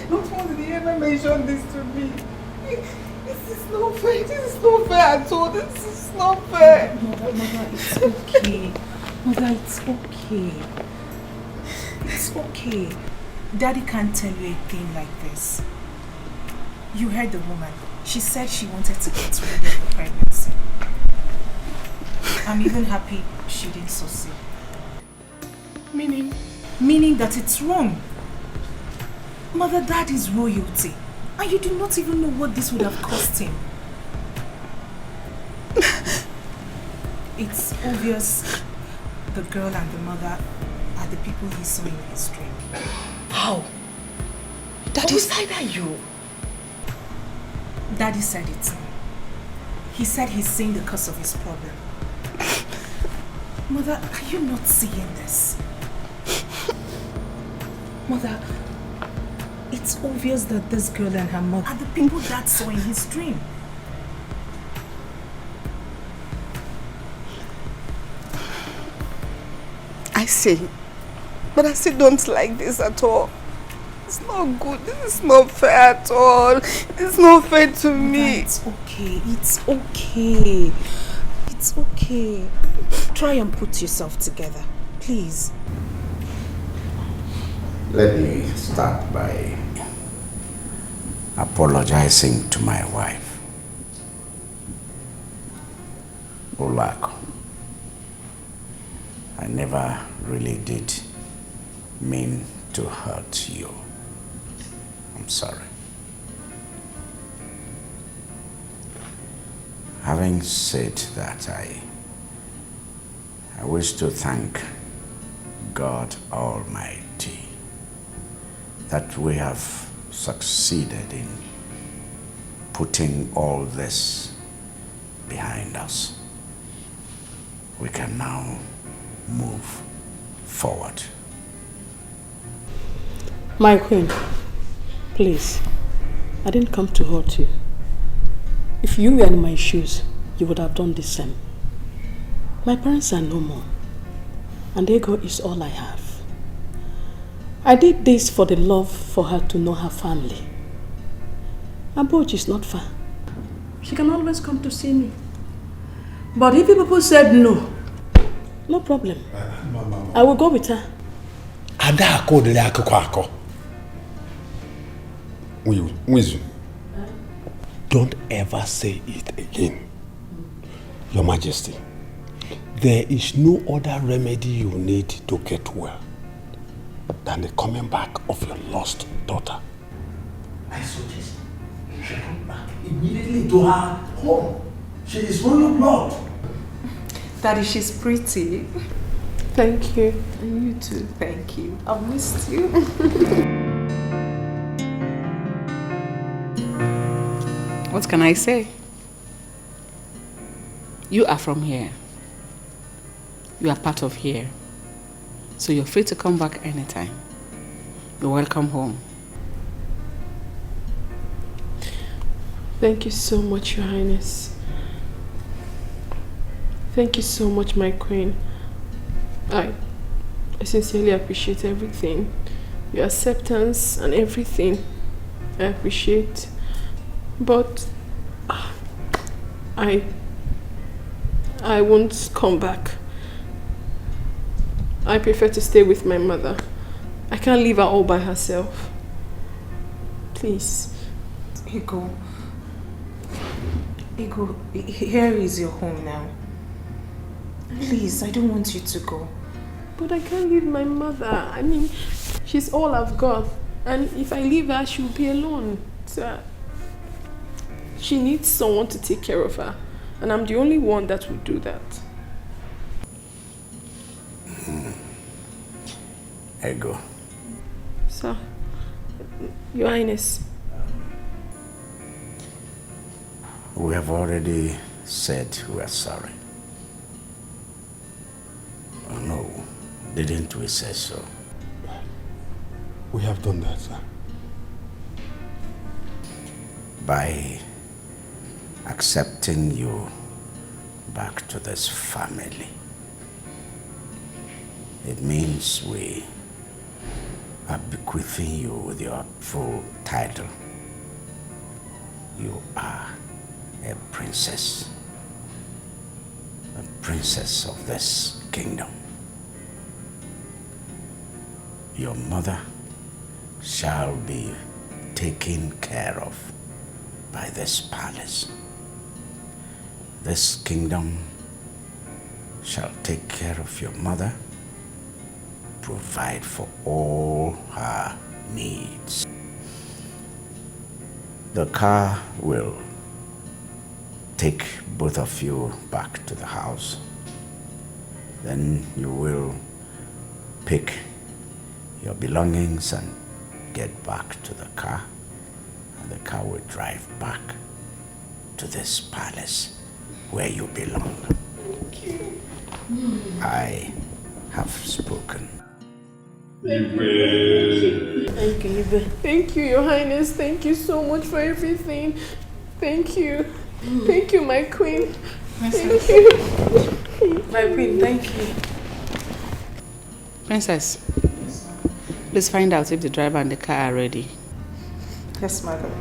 Not once did he ever mention this to me. This is not fair. This is not fair at all. This is not fair. Mother, it's okay. Mother, it's okay. It's okay. Daddy can't tell you a thing like this. You heard the woman. She said she wanted to get rid of the pregnancy. I'm even happy she didn't succeed. Meaning? Meaning that it's wrong. Mother, Dad is royalty. And you do not even know what this would have cost him. It's obvious the girl and the mother are the people he saw in his dream. How? Daddy said that you? Daddy said it. He said he's seeing the cause of his problem. Mother, are you not seeing this? Mother, it's obvious that this girl and her mother are the people Dad saw in his dream. I see. But I still don't like this at all. It's not good. This is not fair at all. It's not fair to me. It's okay. It's okay. It's okay. okay. Try and put yourself together, please. Let me start by apologizing to my wife. Olako, I never really did mean to hurt you. I'm sorry. Having said that, I wish to thank God Almighty that we have succeeded in putting all this behind us. We can now move forward. My queen, please, I didn't come to hurt you. If you were in my shoes, you would have done the same. My parents are no more, and ego is all I have. I did this for the love for her to know her family. Aboj is not far. She can always come to see me. But if people said no, no problem. I will go with her. Don't ever say it again. Your Majesty, there is no other remedy you need to get well than the coming back of your lost daughter. I suggest you should come back immediately to her home. She is royal blood. Daddy, she's pretty. Thank you. And you too. Thank you. I've missed you. What can I say? You are from here. You are part of here. So you're free to come back anytime. You're welcome home. Thank you so much, Your Highness. Thank you so much, my queen. I sincerely appreciate everything. Your acceptance and everything. I appreciate. But I won't come back. I prefer to stay with my mother. I can't leave her all by herself. Please. Ego, here is your home now. Please, I don't want you to go. But I can't leave my mother. I mean, she's all I've got. And if I leave her, she'll be alone. So she needs someone to take care of her. And I'm the only one that will do that. Ego. Sir, Your Highness. We have already said we are sorry. Oh no, didn't we say so? We have done that, sir. By accepting you back to this family, it means we are bequeathing you with your full title. You are a princess of this kingdom. Your mother shall be taken care of by this palace. This kingdom shall take care of your mother, provide for all her needs. The car will take both of you back to the house. Then you will pick your belongings and get back to the car, and the car will drive back to this palace where you belong. Thank you. I have spoken. Thank you. Thank you, Your Highness. Thank you so much for everything. Thank you. Thank you, my queen. Thank you. My queen, thank you. Princess, please find out if the driver and the car are ready. Yes, madam.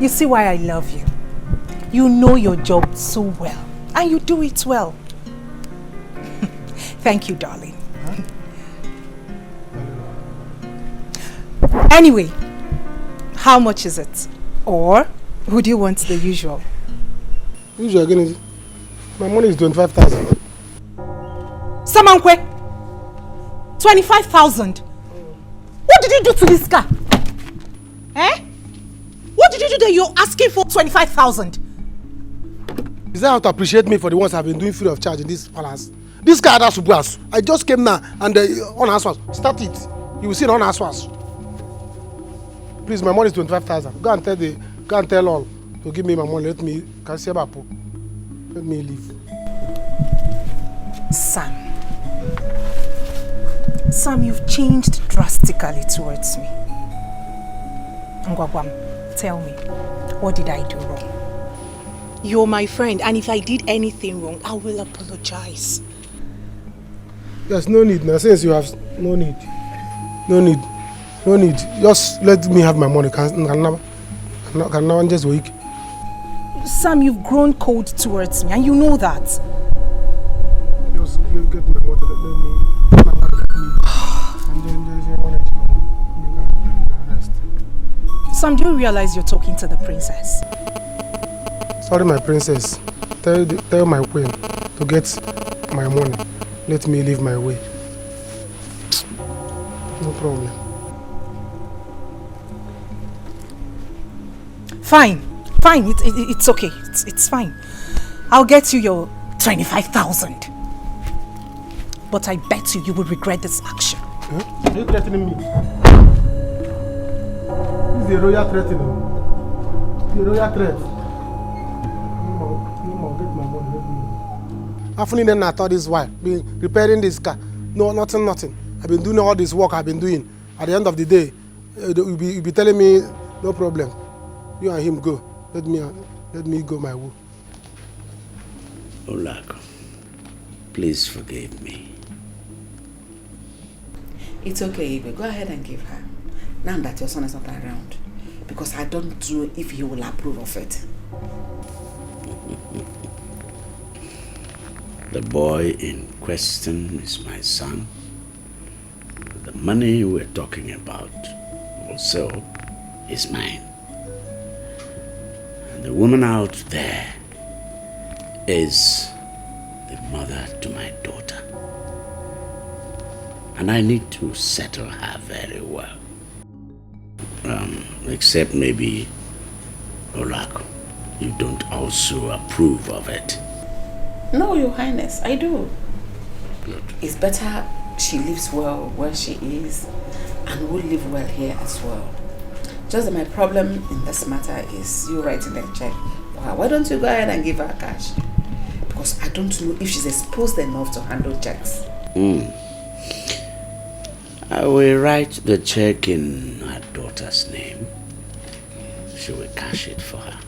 You see why I love you. You know your job so well, and you do it well. Thank you, darling. Anyway, how much is it? Or would you want the usual? Usual again, my money is 25,000. Samankwe, 25,000. What did you do to this car? Eh? What did you do that you're asking for 25,000? Is that how to appreciate me for the ones I've been doing free of charge in this palace? This car that's Subuas. I just came now and on Aswas. Start it. You will see it on Aswas. Please, my money is 25,000. Go and tell all to give me my money. Let me leave. Sam, you've changed drastically towards me. Ngwagwam, tell me, what did I do wrong? You're my friend, and if I did anything wrong, I will apologize. Yes, no need. Now, since you have no need. Just let me have my money. Can now just wait. Sam, you've grown cold towards me, and you know that. Just get my money. Let me. Sam, do you realize you're talking to the princess? Sorry, my princess. Tell my queen to get my money. Let me leave my way. No problem. Fine. It's okay. It's fine. I'll get you your 25,000. But I bet you will regret this action. Huh? Are you threatening me? This is the royal threat, you know. The royal threat. No more, get my money, let me. After then I thought this while, been repairing this car. No, nothing. I've been doing all this work I've been doing. At the end of the day, you'll be telling me, no problem. You and him go. Let me go my way. Olako, please forgive me. It's okay, Ibe. Go ahead and give her. Now that your son is not around. Because I don't know if he will approve of it. The boy in question is my son. The money we're talking about also is mine. And the woman out there is the mother to my daughter. And I need to settle her very well. Except maybe, Olako, you don't also approve of it. No, Your Highness, I do. Good. It's better she lives well where she is and will live well here as well. Just that my problem in this matter is you writing a check. Why don't you go ahead and give her cash? Because I don't know if she's exposed enough to handle checks. I will write the check in her daughter's name. She will cash it for her.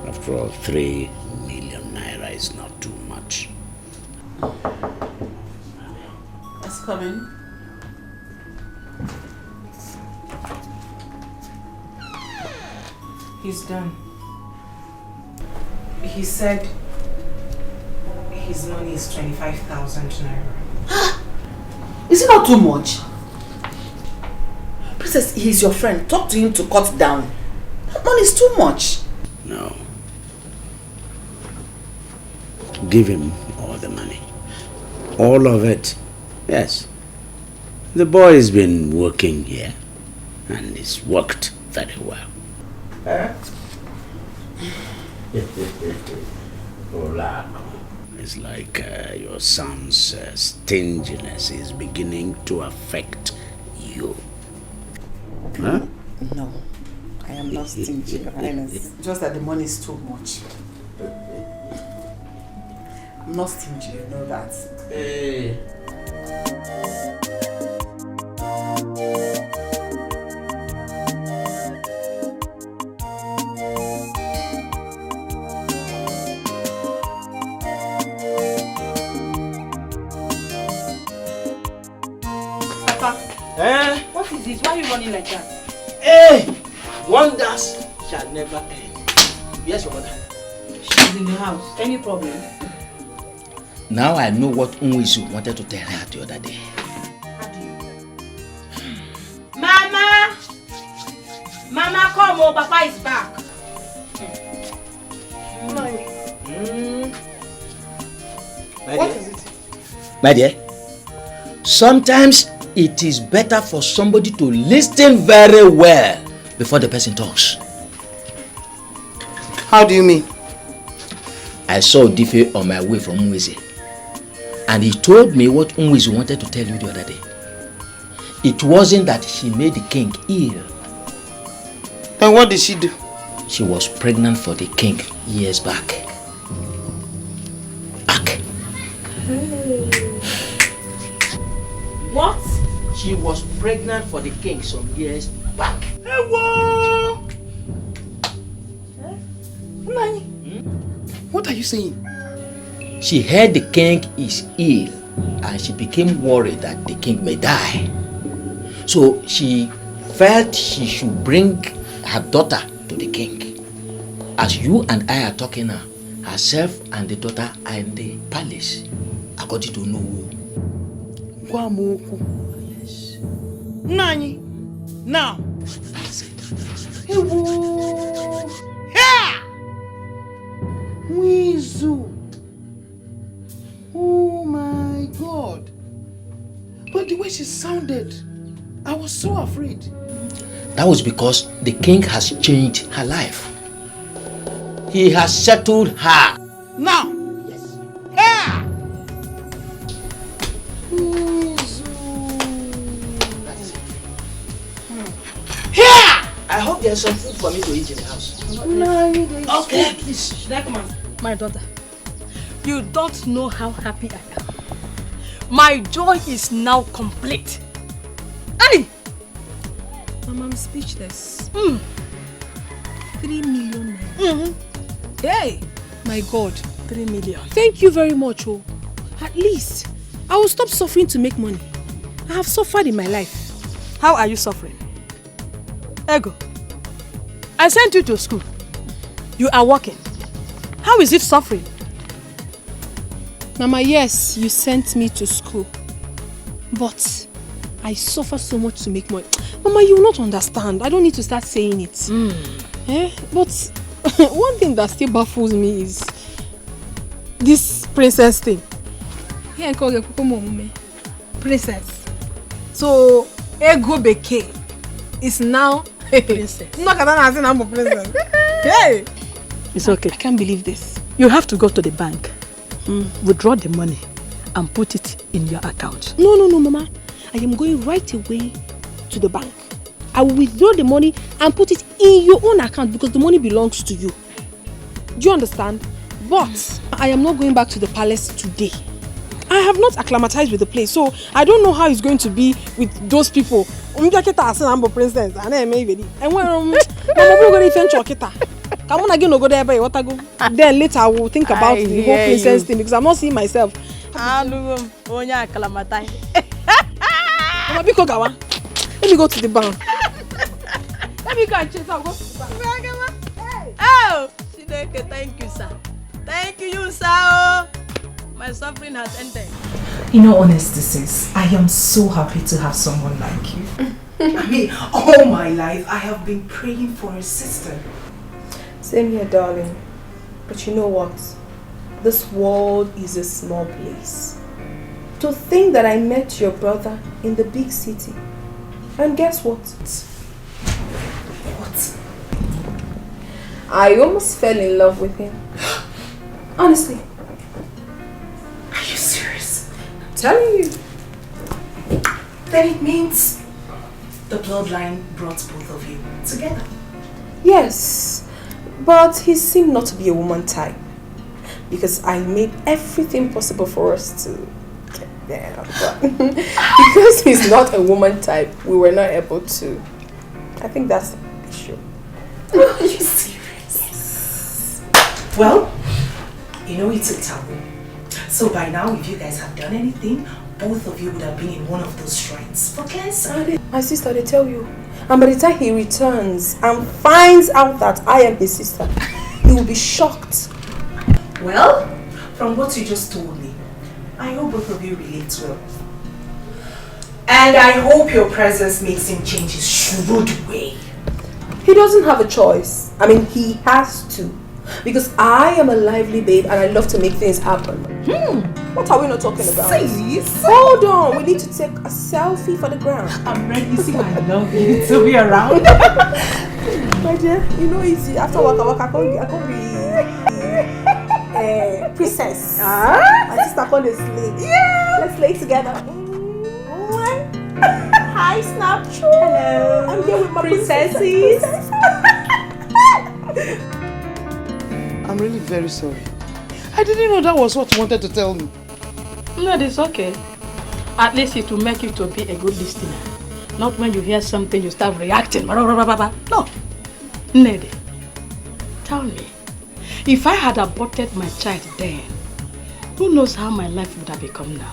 After all, 3 million naira is not too much. Let's come in. He's done. He said his money is 25,000 naira. Is it not too much? Princess, he's your friend. Talk to him to cut down. That money is too much. No. Give him all the money. All of it. Yes. The boy has been working here and it's worked very well. It's like your son's stinginess is beginning to affect you. Huh? No, I am not stingy, Your Highness. Just that the money is too much. I'm not stingy, you know that. Hey. Eh? What is this? Why are you running like that? Hey! Wonders shall never end. Yes, your mother. She's in the house. Any problem? Now I know what Unwizu wanted to tell her the other day. Mama! Mama, come on, Papa is back. What is it? My dear, sometimes it is better for somebody to listen very well before the person talks. How do you mean? I saw Dife on my way from Unwizu, and he told me what Unwizu wanted to tell you the other day. It wasn't that she made the king ill. Then what did she do? She was pregnant for the king years back. What? She was pregnant for the king some years back. Hey, whoa! What are you saying? She heard the king is ill and she became worried that the king may die. So she felt she should bring her daughter to the king. As you and I are talking now, herself and the daughter are in the palace, according to Nuwu. Yes. Nani? Now. Yeah! Wizu. Oh my God. But the way she sounded, I was so afraid. That was because the king has changed her life. He has settled her. Now. Yes. Yeah! Here! I hope there's some food for me to eat in the house. Okay, please. Should I come on? My daughter, you don't know how happy I am. My joy is now complete. Hey! Mama, I'm speechless. 3 million naira. Hey! My God. 3 million. Thank you very much, oh. At least, I will stop suffering to make money. I have suffered in my life. How are you suffering? Ego, I sent you to school. You are working. How is it suffering? Mama, yes, you sent me to school. But I suffer so much to make money. Mama, you will not understand. I don't need to start saying it. But one thing that still baffles me is this princess thing. Here, princess. So, Ego Beke is now a princess. I'm a princess. Hey! It's okay. I can't believe this. You have to go to the bank, withdraw the money, and put it in your account. No, Mama. I am going right away to the bank. I will withdraw the money and put it in your own account because the money belongs to you. Do you understand? But I am not going back to the palace today. I have not acclimatized with the place, so I don't know how it's going to be with those people. I'm a princess. And then later I will think about the whole princess thing because I'm not seeing myself. Let me go to the bank. Let me go and chase. I'll go to the bank. Oh, thank you, sir. Thank you, sir. My suffering has ended. In all honesty, sis, I am so happy to have someone like you. I mean, all my life I have been praying for a sister. Same here, darling. But you know what? This world is a small place. To think that I met your brother in the big city. And guess what? What? I almost fell in love with him. Honestly. Are you serious? I'm telling you. Then it means the bloodline brought both of you together. Yes. But he seemed not to be a woman type. Because I made everything possible for us to get there. But because he's not a woman type, we were not able to. I think that's the issue. Are you serious? Yes. Well, you know it's a taboo. So by now, if you guys have done anything, both of you would have been in one of those shrines for cleansing. My sister, they tell you. And by the time he returns and finds out that I am his sister, he will be shocked. Well, from what you just told me, I hope both of you relate well. And I hope your presence makes him change his shrewd way. He doesn't have a choice. I mean, he has to. Because I am a lively babe and I love to make things happen. What are we not talking about? Sis. Hold on, we need to take a selfie for the ground. I'm ready. See, I love you to be around. My dear, you know easy. After waka waka, I can't be princess. My sister called a slave. Yeah. Let's lay together. Hi, Snapchat. Hello. I'm here with my princesses. I'm really very sorry. I didn't know that was what you wanted to tell me. No, it's okay. At least it will make you to be a good listener. Not when you hear something you start reacting. No. Ned, tell me, if I had aborted my child then, who knows how my life would have become now?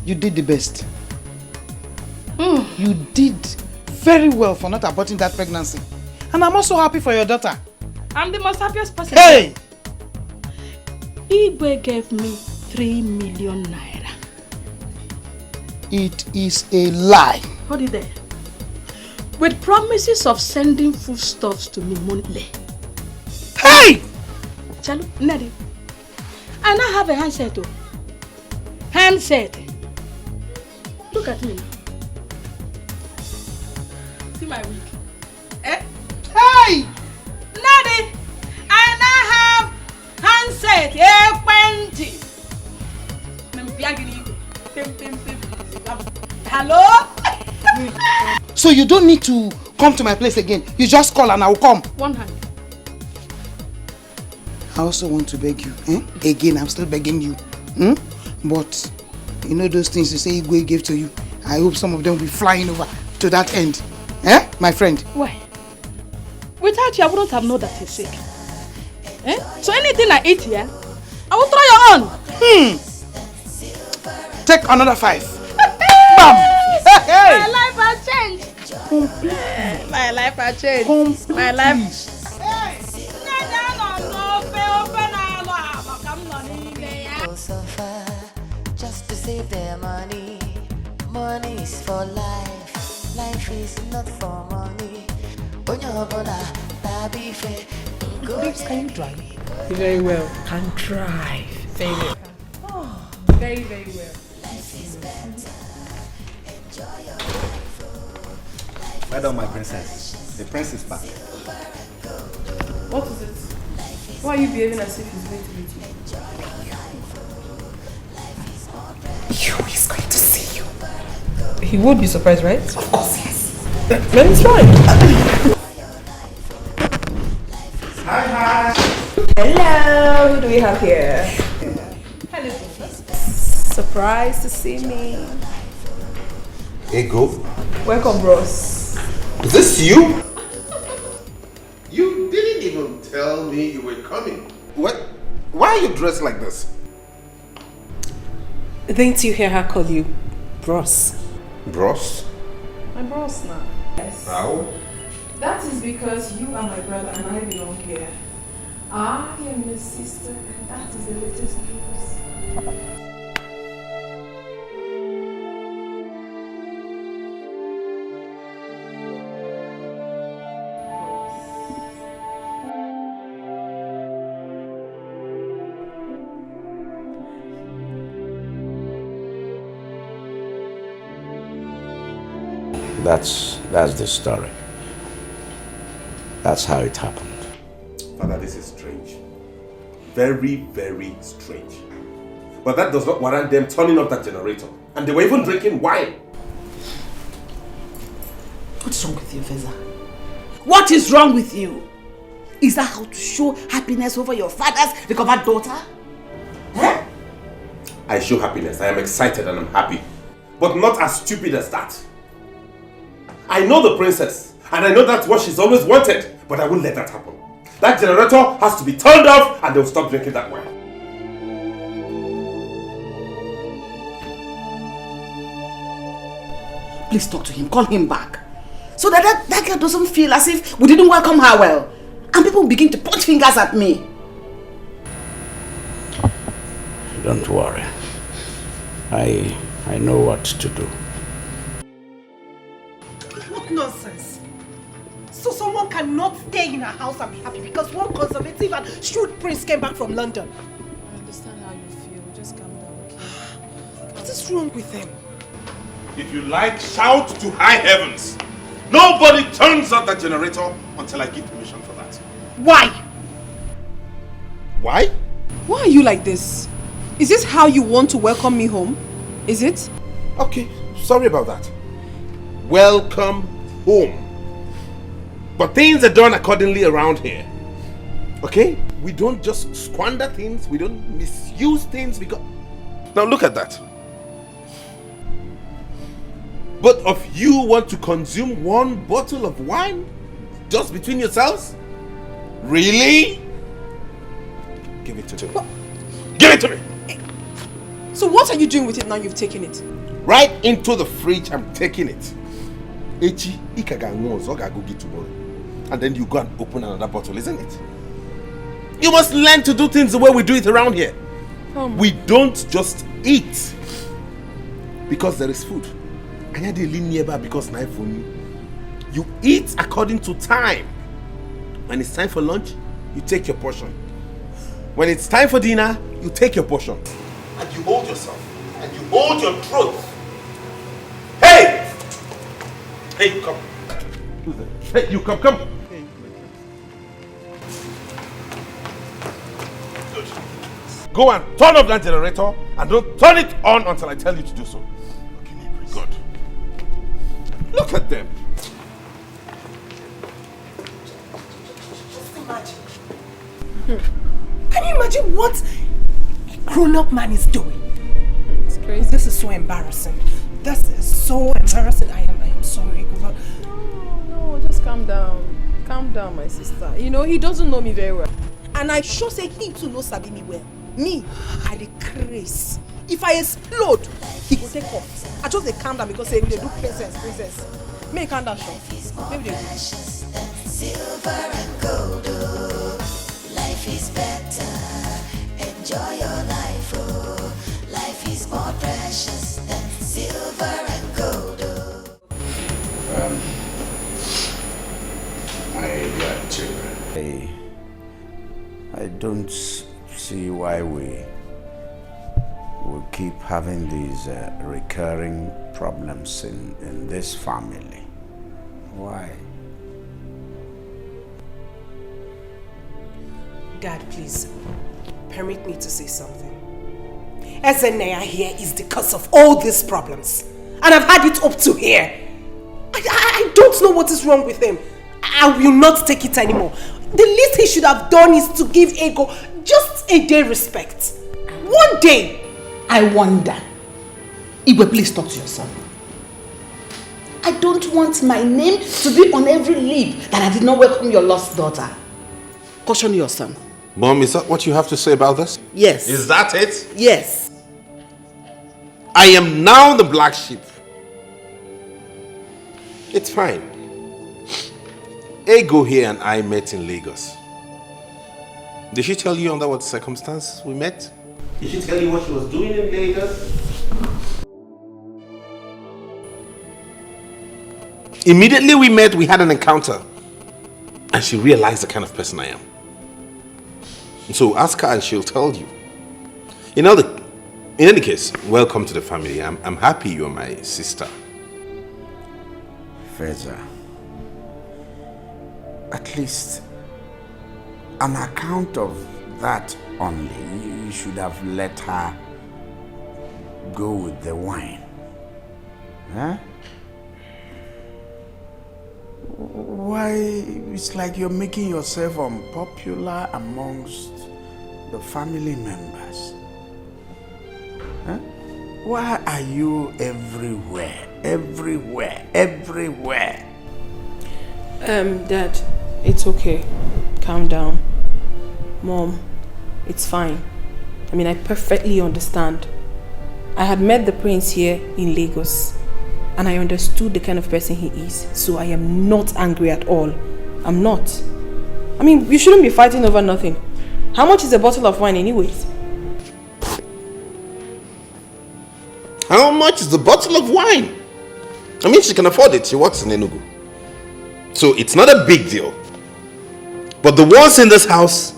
You did the best. You did very well for not aborting that pregnancy. And I'm also happy for your daughter. I'm the most happiest person. Hey! Igwe gave me 3 million naira. It is a lie. Hold it there. With promises of sending foodstuffs to me monthly. Hey! Chalu, Nadi. I now have a handset. Handset. Look at me. See my wig. Eh? Hey! Nadi, I now have handset. Hello? So you don't need to come to my place again. You just call and I will come. One hand. I also want to beg you. Again, I'm still begging you. But you know those things you say Igwe gave to you. I hope some of them will be flying over to that end. My friend? Why? Without you, I wouldn't have known that you're sick. So anything I eat here, I will try your own. Take another 5. Bam! Hey! My life has changed. My life has changed. My life. Just to save their money. Money is for life. Life is not for money. Babes, can you drive? Very well. Can drive. Very well. Oh, very, very well. Well done, my princess. The prince is back. What is it? Why are you behaving as if he's going to meet you? He's going to see you. He would be surprised, right? Of course, yes. Then it's fine. Hi. Hello, who do we have here? Hello. Surprised to see me. Ego? Welcome, bros. Is this you? You didn't even tell me you were coming. What? Why are you dressed like this? Didn't you hear her call you bros? Bros? My bros now. Yes. How? That is because you are my brother and I belong here. I am your sister and that is the latest news. That's the story. That's how it happened. Father, this is strange. Very, very strange. But that does not warrant them turning off that generator. And they were even drinking wine. What's wrong with you, Feza? What is wrong with you? Is that how to show happiness over your father's recovered daughter? I show happiness. I am excited and I'm happy. But not as stupid as that. I know the princess. And I know that's what she's always wanted. But I won't let that happen. That generator has to be turned off and they'll stop drinking that wine. please talk to him. Call him back. So that girl doesn't feel as if we didn't welcome her well. And people begin to point fingers at me. Don't worry. I know what to do. What nonsense! So someone cannot stay in her house and be happy because one conservative and shrewd prince came back from London. I understand how you feel. Just calm down, okay? What is wrong with them? If you like, shout to high heavens. Nobody turns on that generator until I give permission for that. Why? Why? Why are you like this? Is this how you want to welcome me home? Is it? Okay, sorry about that. Welcome home. But things are done accordingly around here. Okay? We don't just squander things. We don't misuse things because... Now look at that. Both of you want to consume one bottle of wine? Just between yourselves? Really? Give it to me. What? Give it to me! So what are you doing with it now you've taken it? Right into the fridge, I'm taking it. Echi, go get tomorrow. And then you go and open another bottle, isn't it? You must learn to do things the way we do it around here. We don't just eat because there is food. And they live nearby because knife for me. You eat according to time. When it's time for lunch, you take your portion. When it's time for dinner, you take your portion. And you hold yourself. And you hold your throat. Hey! Hey, come. Hey, you come. Good. Go and turn off that generator and don't turn it on until I tell you to do so. Good. Look at them. Just imagine. Can you imagine what a grown-up man is doing? It's crazy. This is so embarrassing. This is so embarrassing. I am sorry. No, just calm down. Calm down, my sister. You know, he doesn't know me very well. And I sure say he too knows Sabi me well. Me, I the craze. If I explode, he will take off. I just calm down because they do princess. May calm down, Sean. Maybe they do. Silver and gold, oh. Life is better. Enjoy your life, oh. Life is more precious than silver and gold, oh. My children, I don't see why we keep having these recurring problems in this family. Why? Dad, please, permit me to say something. Ezenaya here is the cause of all these problems. And I've had it up to here. I don't know what is wrong with him. I will not take it anymore. The least he should have done is to give Ego just a day respect. One day. I wonder. Igwe, please talk to your son. I don't want my name to be on every lip that I did not welcome your lost daughter. Caution your son. Mom, is that what you have to say about this? Yes. Is that it? Yes. I am now the black sheep. It's fine. Ego here and I met in Lagos. Did she tell you under what circumstance we met? Did she tell you what she was doing in Lagos? Immediately we met, we had an encounter. And she realized the kind of person I am. So ask her and she'll tell you. In any case, welcome to the family. I'm happy you're my sister. Feza, at least on account of that only, you should have let her go with the wine. Huh? Why, it's like you're making yourself unpopular amongst the family members. Huh? Why are you everywhere? Dad, it's okay. Calm down. Mom, it's fine. I perfectly understand. I had met the prince here in Lagos. And I understood the kind of person he is. So I am not angry at all. I'm not. I mean, you shouldn't be fighting over nothing. How much is a bottle of wine anyways? How much is the bottle of wine? I mean, she can afford it. She works in Enugu. So it's not a big deal. But the ones in this house,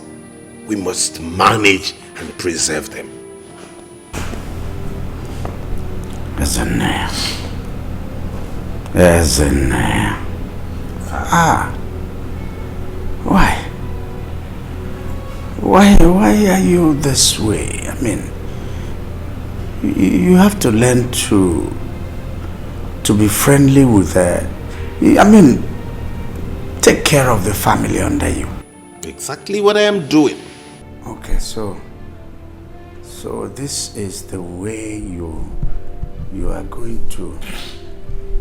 we must manage and preserve them. Why are you this way? I mean, you have to learn to be friendly with her. I mean, take care of the family under you. Exactly what I am doing. Okay, so this is the way you are going to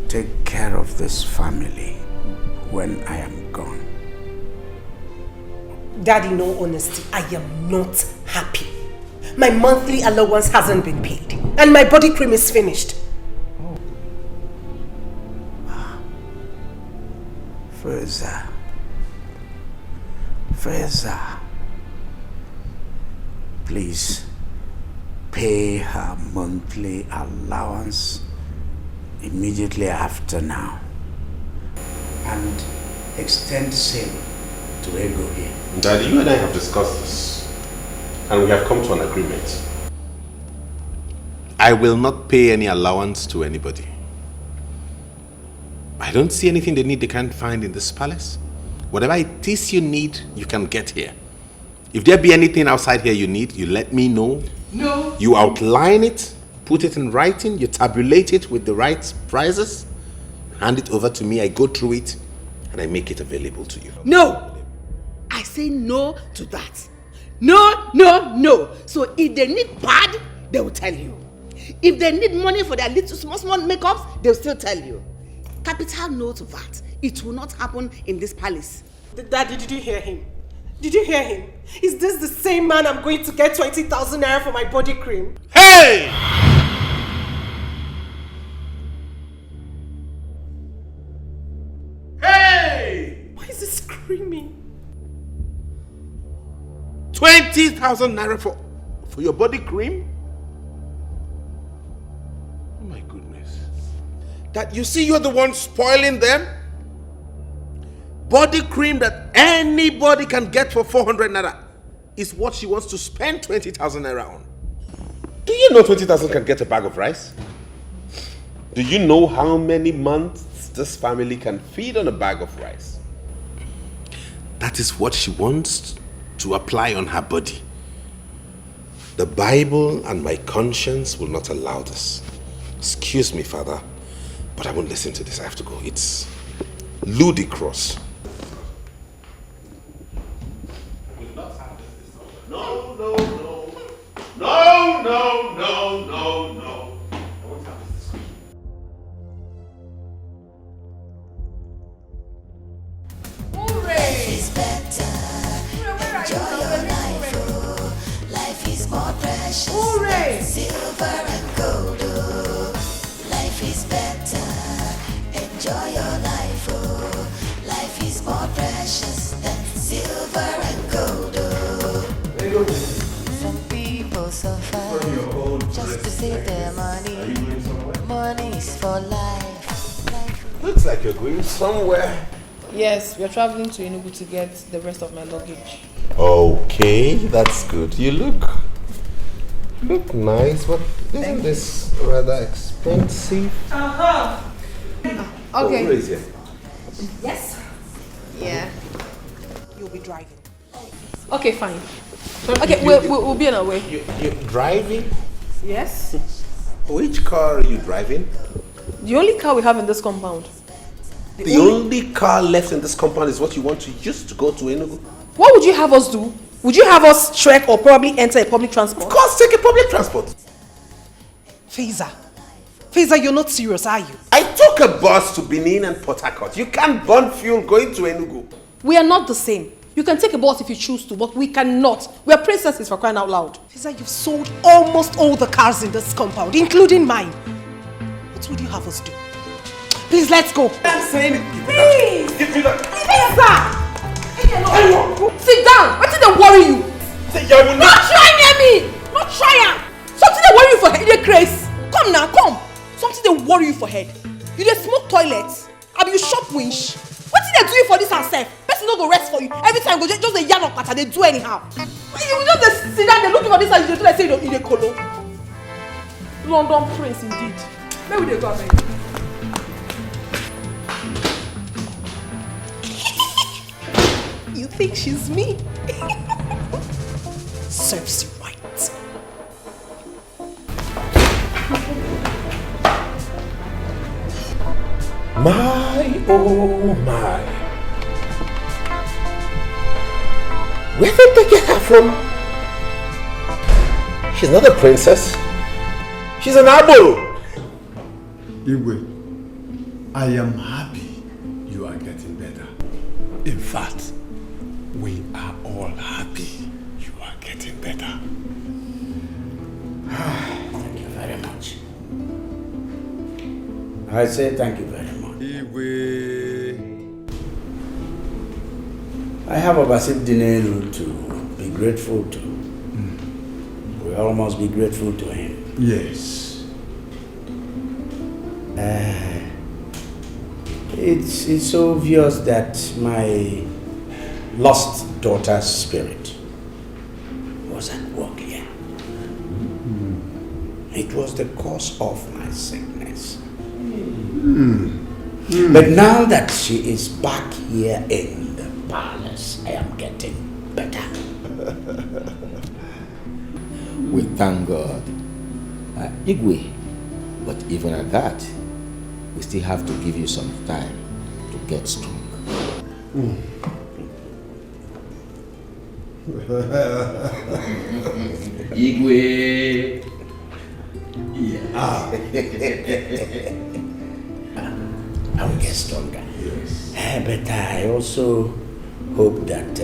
take care of this family when I am gone. Daddy, in all honesty, I am not happy. My monthly allowance hasn't been paid, and my body cream is finished. Feza, please pay her monthly allowance immediately after now and extend same to Ego here. Daddy, you and I have discussed this and we have come to an agreement. I will not pay any allowance to anybody. I don't see anything they need they can't find in this palace. Whatever it is you need, you can get here. If there be anything outside here you need, you let me know. No. You outline it, put it in writing, you tabulate it with the right prices, hand it over to me, I go through it, and I make it available to you. No! I say no to that. No, no, no. So if they need pad, they will tell you. If they need money for their little small makeups, they'll still tell you. Capital no to that. It will not happen in this palace. Daddy, did you hear him? Did you hear him? Is this the same man I'm going to get 20,000 naira for my body cream? Hey! Hey! Why is he screaming? 20,000 naira for your body cream? Oh my goodness. That you see you're the one spoiling them? Body cream that anybody can get for 400 naira is what she wants to spend 20,000 naira on. Do you know 20,000 can get a bag of rice? Do you know how many months this family can feed on a bag of rice? That is what she wants to apply on her body. The Bible and my conscience will not allow this. Excuse me, Father, but I won't listen to this. I have to go. It's ludicrous. No, no, no. No, no, no, no, no. I won't have this discussion. Life is better. Enjoy your life, oh. Life is more precious than silver and gold, oh. Life is better. Enjoy your life, oh. Life is more precious than silver and gold, oh. Some people suffer just to save their money. Money is for life. Looks like you're going somewhere. Yes, we're traveling to Enugu to get the rest of my luggage. Okay, that's good. You look nice, but isn't this rather expensive? Okay. Oh, where is it? Yes. Yeah. You'll be driving. Okay, fine. Okay, we'll be on our way. You're driving? Yes. Which car are you driving? The only car we have in this compound. The only car left in this compound is what you want to use to go to Enugu? What would you have us do? Would you have us trek or probably enter a public transport? Of course, take a public transport. Feza, you're not serious, are you? I took a bus to Benin and Port Harcourt. You can't burn fuel going to Enugu. We are not the same. You can take a bus if you choose to, but we cannot. We are princesses, for crying out loud. Feza, you've sold almost all the cars in this compound, including mine. What would you have us do? Please, let's go. I'm saying it. Please. Give me that. Sit down. What did they worry you? I will not try near me. Not try am. Something they worry you for head. You dey craze. Come now, come. Something they worry you for head. You dey smoke toilets. Abi you shop winch. What did they do you for this and self? Person no go rest for you. Every time go just a yarn of pattern. They do anyhow. You just dey sit down. They looking for this and you do like say you dey colo. London prince indeed. Where will they go, baby? You think she's me? Serves you right. My, oh my. Where did they get her from? She's not a princess. She's an abo. Igwe, I am happy you are getting better. In fact, we are all happy you are getting better. Thank you very much. I say thank you very much. Igwe. I have a Basit Dinelu to be grateful to. We all must be grateful to him. Yes. It's obvious that my lost daughter's spirit was at work here. It was the cause of my sickness. But now that she is back here in the palace, I am getting better. We thank God. Igwe, but even at that, we still have to give you some time to get strong. Igwe. Yeah. I will get stronger. Yes. But I also hope that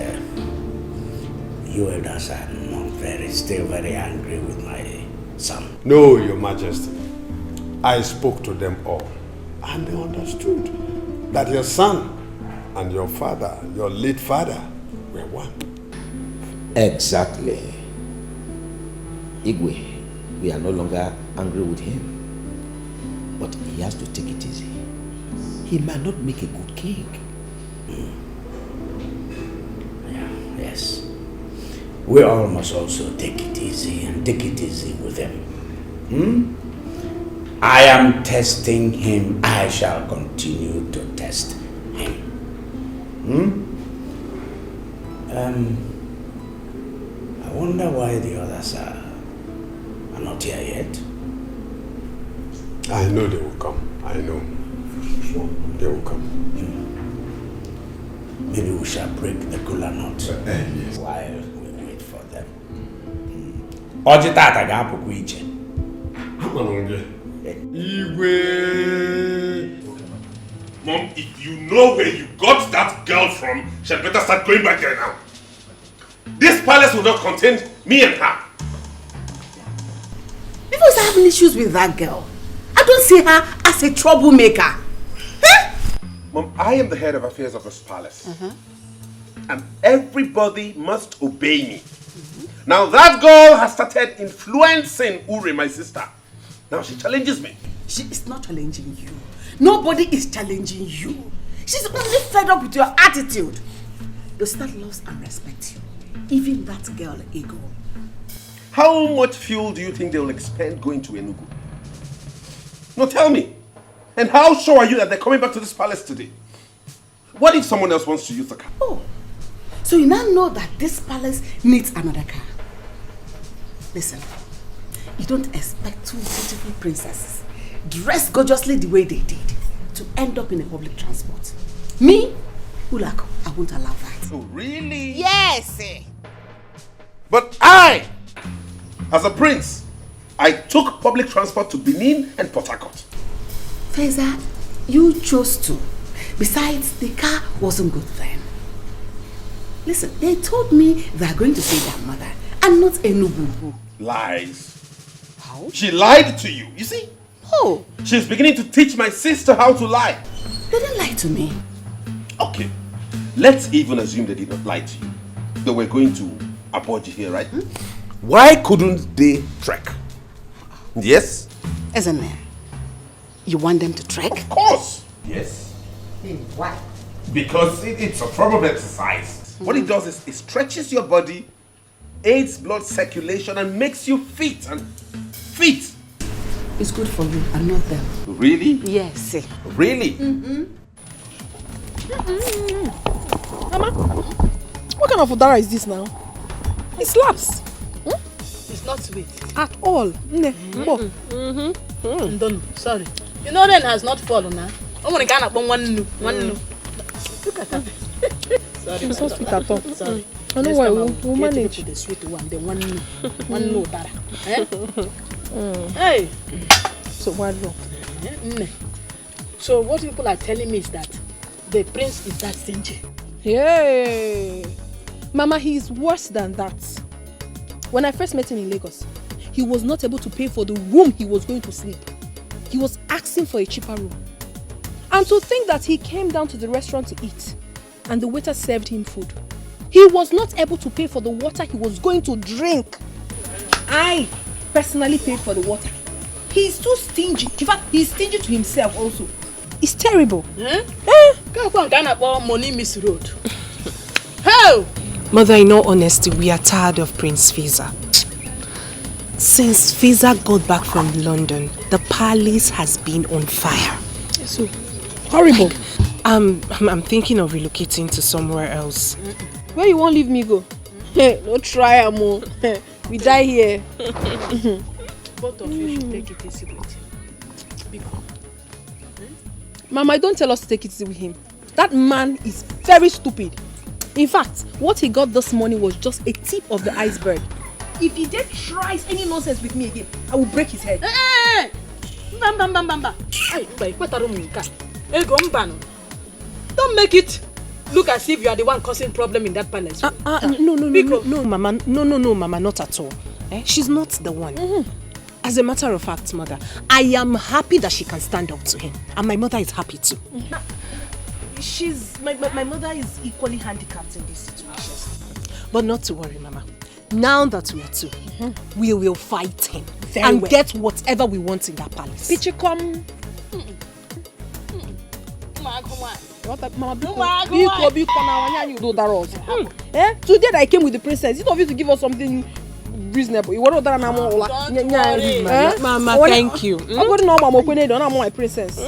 you elders are not still very angry with my son. No, Your Majesty. I spoke to them all, and they understood that your son and your father, your late father, were one. Exactly. Igwe, we are no longer angry with him, but he has to take it easy. He might not make a good king. Yeah, yes. We all must also take it easy and take it easy with him. I am testing him. I shall continue to test him. I wonder why the others are not here yet. I know they will come. I know. They will come. Maybe we shall break the kola nut yes. while we wait for them. Oji tata ga-apụkwa iche. Igwe. Mom, if you know where you got that girl from, she'd better start going back there now. This palace will not contain me and her. If I was having issues with that girl, I don't see her as a troublemaker. Mom, I am the head of affairs of this palace. And everybody must obey me. Now that girl has started influencing Uri, my sister. Now she challenges me. She is not challenging you. Nobody is challenging you. She's only fed up with your attitude. Your sister loves and respects you. Even that girl, Ego. How much fuel do you think they will expend going to Enugu? No, tell me. And how sure are you that they're coming back to this palace today? What if someone else wants to use the car? Oh, so you now know that this palace needs another car. Listen, you don't expect two beautiful princesses, dressed gorgeously the way they did, to end up in a public transport. Me, Ulako, I won't allow that. Oh, really? Yes! But I, as a prince, I took public transport to Benin and Port Harcourt. Feza, you chose to. Besides, the car wasn't good then. Listen, they told me they are going to see their mother and not Enugu. Lies. How? She lied to you, you see? No. Oh. She's beginning to teach my sister how to lie. They didn't lie to me. Okay, let's even assume they did not lie to you. They were going to Abuja here, right? Why couldn't they trek? Yes? Isn't it? You want them to trek? Of course. Yes. Why? Because it's a form of exercise. What it does is it stretches your body, aids blood circulation, and makes you fit. It's good for you and not them. Really? Yes. Really? Mama, what kind of udara is this now? It slaps. It's not sweet. At all. Sorry. You know rain has not fallen now. I'm gonna get one. Look at that. Sorry. It's not sweet at all. Sorry. I know why we'll manage. The sweet one, the one no dara. Hey. So what wrong? So what people are telling me is that the prince is that stingy. Yay! Mama, he is worse than that. When I first met him in Lagos, he was not able to pay for the room he was going to sleep. He was asking for a cheaper room. And to think that he came down to the restaurant to eat, and the waiter served him food. He was not able to pay for the water he was going to drink. I personally paid for the water. He's too stingy. In fact, he's stingy to himself also. It's terrible. Money miss road. How? Mother, in all honesty, we are tired of Prince Fiza. Since Fiza got back from London, the palace has been on fire. So horrible. I'm thinking of relocating to somewhere else. Where you won't leave me go? No try, Amo. We die here. Both of you should take it easy with him. Mama, don't tell us to take it easy with him. That man is very stupid. In fact, what he got this morning was just a tip of the iceberg. If he then tries any nonsense with me again, I will break his head. Don't make it look as if you are the one causing problem in that palace. No, Mama. No, Mama, not at all. She's not the one. As a matter of fact, Mother, I am happy that she can stand up to him. And my mother is happy too. My mother is equally handicapped in this situation. But not to worry, Mama. Now that we are two, we will fight him and get whatever we want in that palace. Pichikom. Today I came with the princess. It's obvious to give us something reasonable. Mama, thank you. I'm going to know I'm my princess.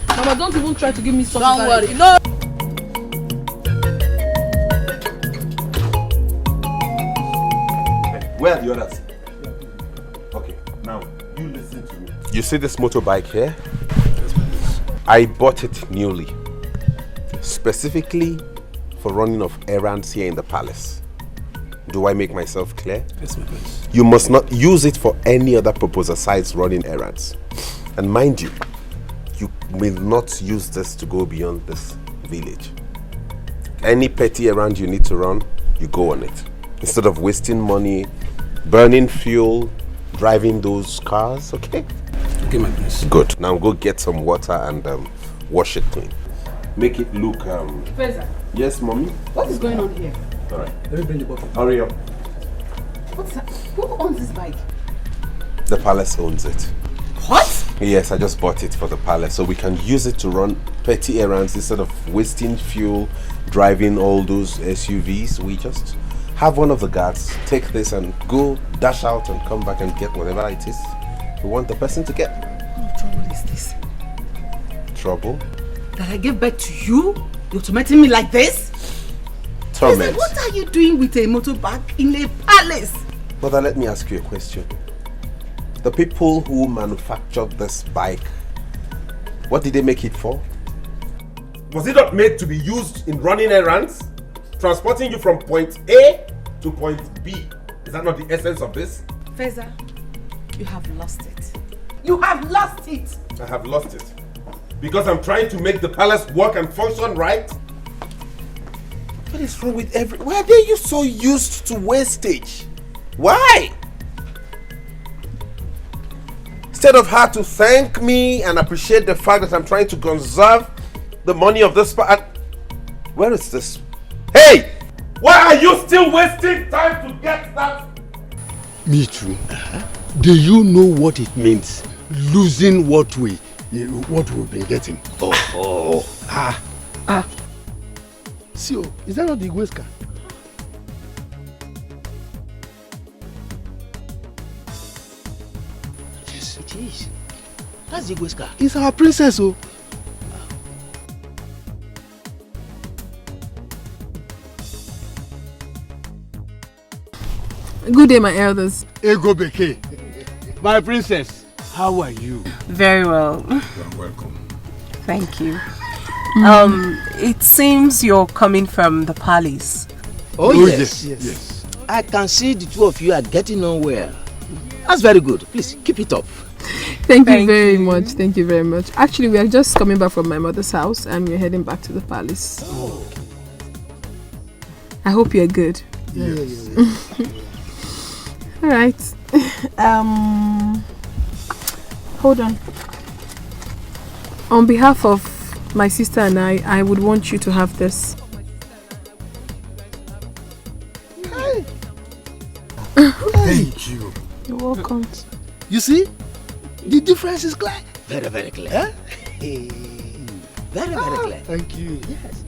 Mama, don't even try to give me something. Don't worry. No. Where are the others? Okay, now you listen to me. You see this motorbike here? I bought it newly, specifically for running of errands here in the palace. Do I make myself clear? Yes, my prince. You must not use it for any other purpose besides running errands. And mind you, you will not use this to go beyond this village. Any petty errand you need to run, you go on it. Instead of wasting money, burning fuel, driving those cars, okay? Okay, my prince. Good. Now go get some water and wash it clean. Make it look... Feza. Yes, mommy? What is going on here? All right. Let me bring the bottle. Hurry up. What's that? Who owns this bike? The palace owns it. What? Yes, I just bought it for the palace so we can use it to run petty errands instead of wasting fuel, driving all those SUVs. We just have one of the guards take this and go dash out and come back and get whatever it is we want the person to get. What trouble is this? Trouble? That I gave birth to you? You're tormenting me like this? Torment. What are you doing with a motorbike in a palace? Mother, let me ask you a question. The people who manufactured this bike, what did they make it for? Was it not made to be used in running errands? Transporting you from point A to point B. Is that not the essence of this? Feza, you have lost it. You have lost it! I have lost it. Because I'm trying to make the palace work and function right? What is wrong with why are you so used to wastage? Why? instead of her to thank me and appreciate the fact that I'm trying to conserve the money of this where is this? Hey! Why are you still wasting time to get that? Me too. Do you know what it means? Losing what we've been getting. See, is that not the Igwe's car? Yes, it is. That's the Igwe's car. It's our princess, oh. Good day, my elders. Ego Beke. My princess, how are you? Very well. You're welcome. Thank you. It seems you're coming from the palace. Oh, yes. I can see the two of you are getting on well. That's very good. Please, keep it up. Thank you very much. Thank you very much. Actually, we are just coming back from my mother's house and we're heading back to the palace. Oh. I hope you're good. Yes. All right. Hold on. On behalf of my sister and I would want you to have this. Thank you. You're welcome. You see? The difference is clear. Very, very clear. Huh? Very, very clear. Thank you. Yes.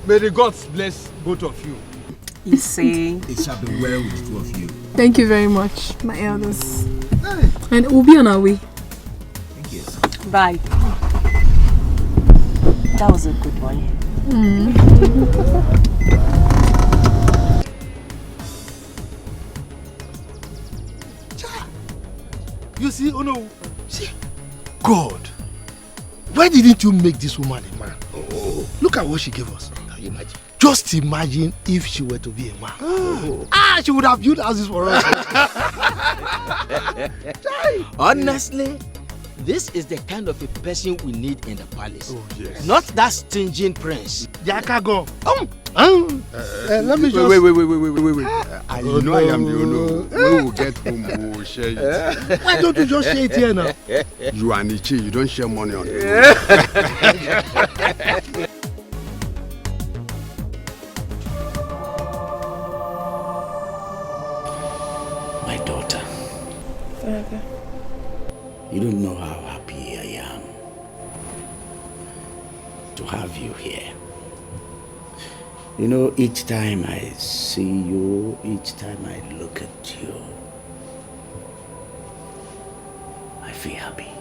May the gods bless both of you. You see? It shall be well with two of you. Thank you very much, my elders. And we'll be on our way. Thank you. Bye. That was a good one. You see, oh no. See, God, why didn't you make this woman a man? Oh, look at what she gave us. Can you imagine? Just imagine if she were to be a man. She would have built houses for us. Honestly, this is the kind of a person we need in the palace. Oh, yes. Not that stinging prince. Yakago. Let me just... Wait. I know I am the owner. When we get home, we will share it. Why don't you just share it here now? You are Nichi, you don't share money on it. My daughter. Father. You don't know how happy I am to have you here. You know, each time I see you, each time I look at you, I feel happy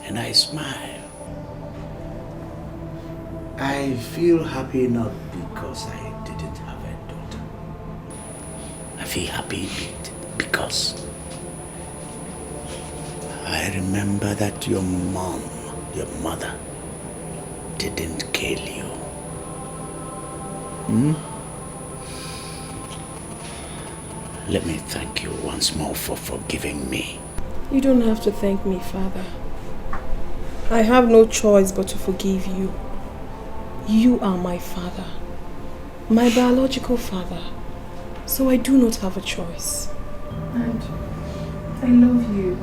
and I smile. I feel happy not because I didn't have a daughter. I feel happy because I remember that your mom, your mother, didn't kill you. Let me thank you once more for forgiving me. You don't have to thank me, Father. I have no choice but to forgive you. You are my father, my biological father, so I do not have a choice. And I love you.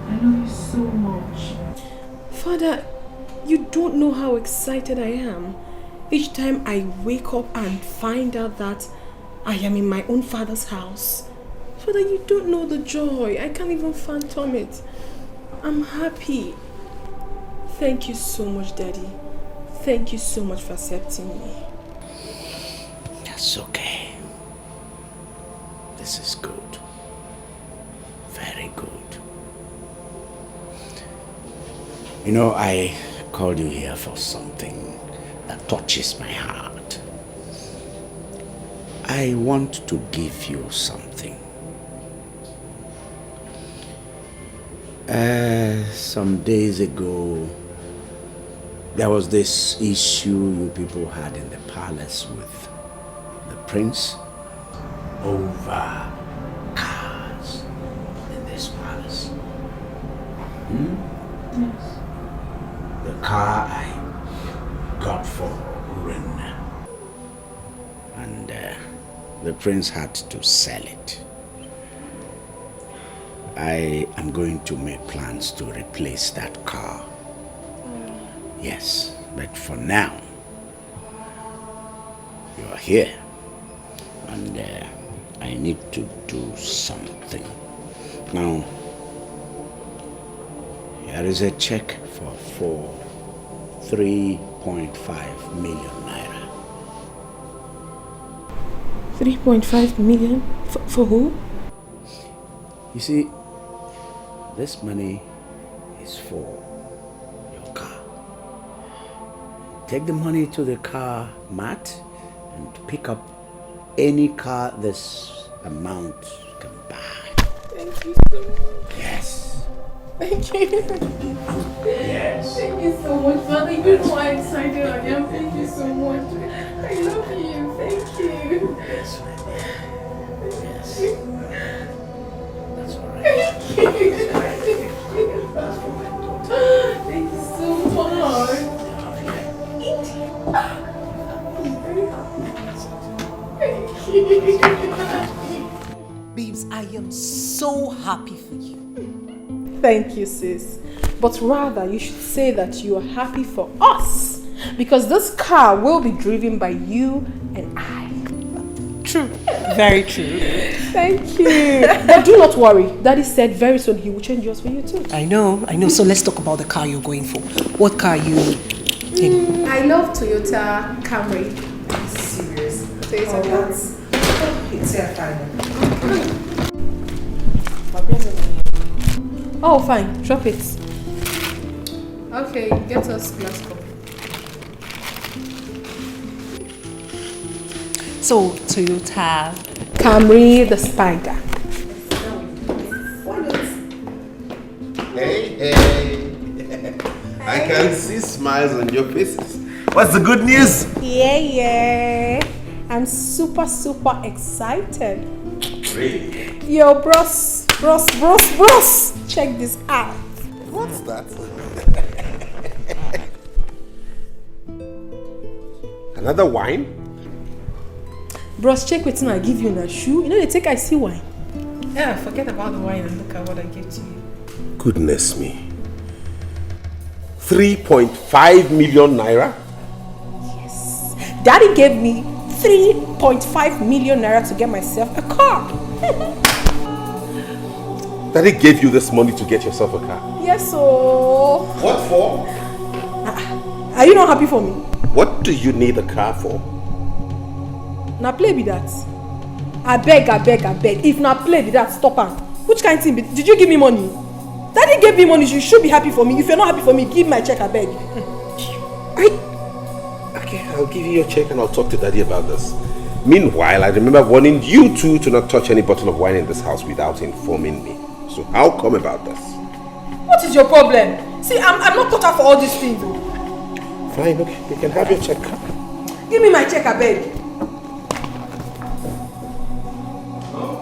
I love you so much. Father, you don't know how excited I am each time I wake up and find out that I am in my own father's house. Father, you don't know the joy. I can't even fathom it. I'm happy. Thank you so much, Daddy. Thank you so much for accepting me. That's okay. This is good. Very good. You know, I called you here for something that touches my heart. I want to give you something. Some days ago, there was this issue you people had in the palace with the prince over cars in this palace. Yes. The car I got for Uren. And the prince had to sell it. I am going to make plans to replace that car. Yes, but for now, you are here. And I need to do something. Now, here is a check for 3.5 million naira. 3.5 million? For who? You see, this money is for your car. Take the money to the car mat and pick up any car this amount can buy. Thank you so much. Yes. Thank you. Yes. Thank you so much, Father. You know how excited I am. Thank you so much. I love you. Thank you. Yes, my dear. Yes. That's all right. Thank you. Thank you so much. Babes, I am so happy for you. Thank you, sis. But rather, you should say that you are happy for us. Because this car will be driven by you and I. True. Very true. Thank you. But do not worry. Daddy said very soon he will change yours for you too. I know. So let's talk about the car you're going for. What car are you in? I love Toyota Camry. Serious? Toyota Camry. It's a fine. Oh, fine. Drop it. Okay, get us glass cup. So, Toyota Camry the Spider. Hey. I can see smiles on your faces. What's the good news? Yeah. I'm super excited. Really? Yo, bros. Check this out. What's that? Another wine? Bros, check wetin I give you in a shoe. You know they take I see wine. Yeah, forget about the wine and look at what I gave to you. Goodness me. 3.5 million naira? Yes. Daddy gave me 3.5 million naira to get myself a car. Daddy gave you this money to get yourself a car? Yes, so. What for? Are you not happy for me? What do you need a car for? Now play be that. I beg. If not play be that, stop am. Which kind of thing? Did you give me money? Daddy gave me money, you should be happy for me. If you're not happy for me, give my check, I beg. Okay, I'll give you your check and I'll talk to Daddy about this. Meanwhile, I remember warning you two to not touch any bottle of wine in this house without informing me. So how come about this? What is your problem? See, I'm not cut out for all these things. Fine, okay, you can have your check. Give me my check, I beg.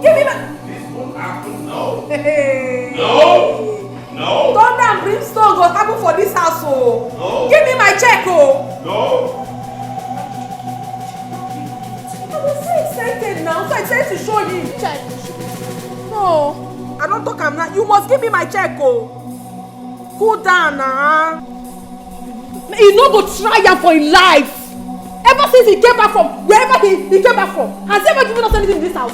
Give me my... This won't happen, no. Hey. No. Thunder and brimstone will happen for this house, oh. No. Give me my check, oh. No. I was so excited now, so excited to show him check. No, I don't talk am now. You must give me my check, oh. Cool down now. He no go try am for his life. Ever since he came back from wherever he came back from, has he ever given us anything in this house?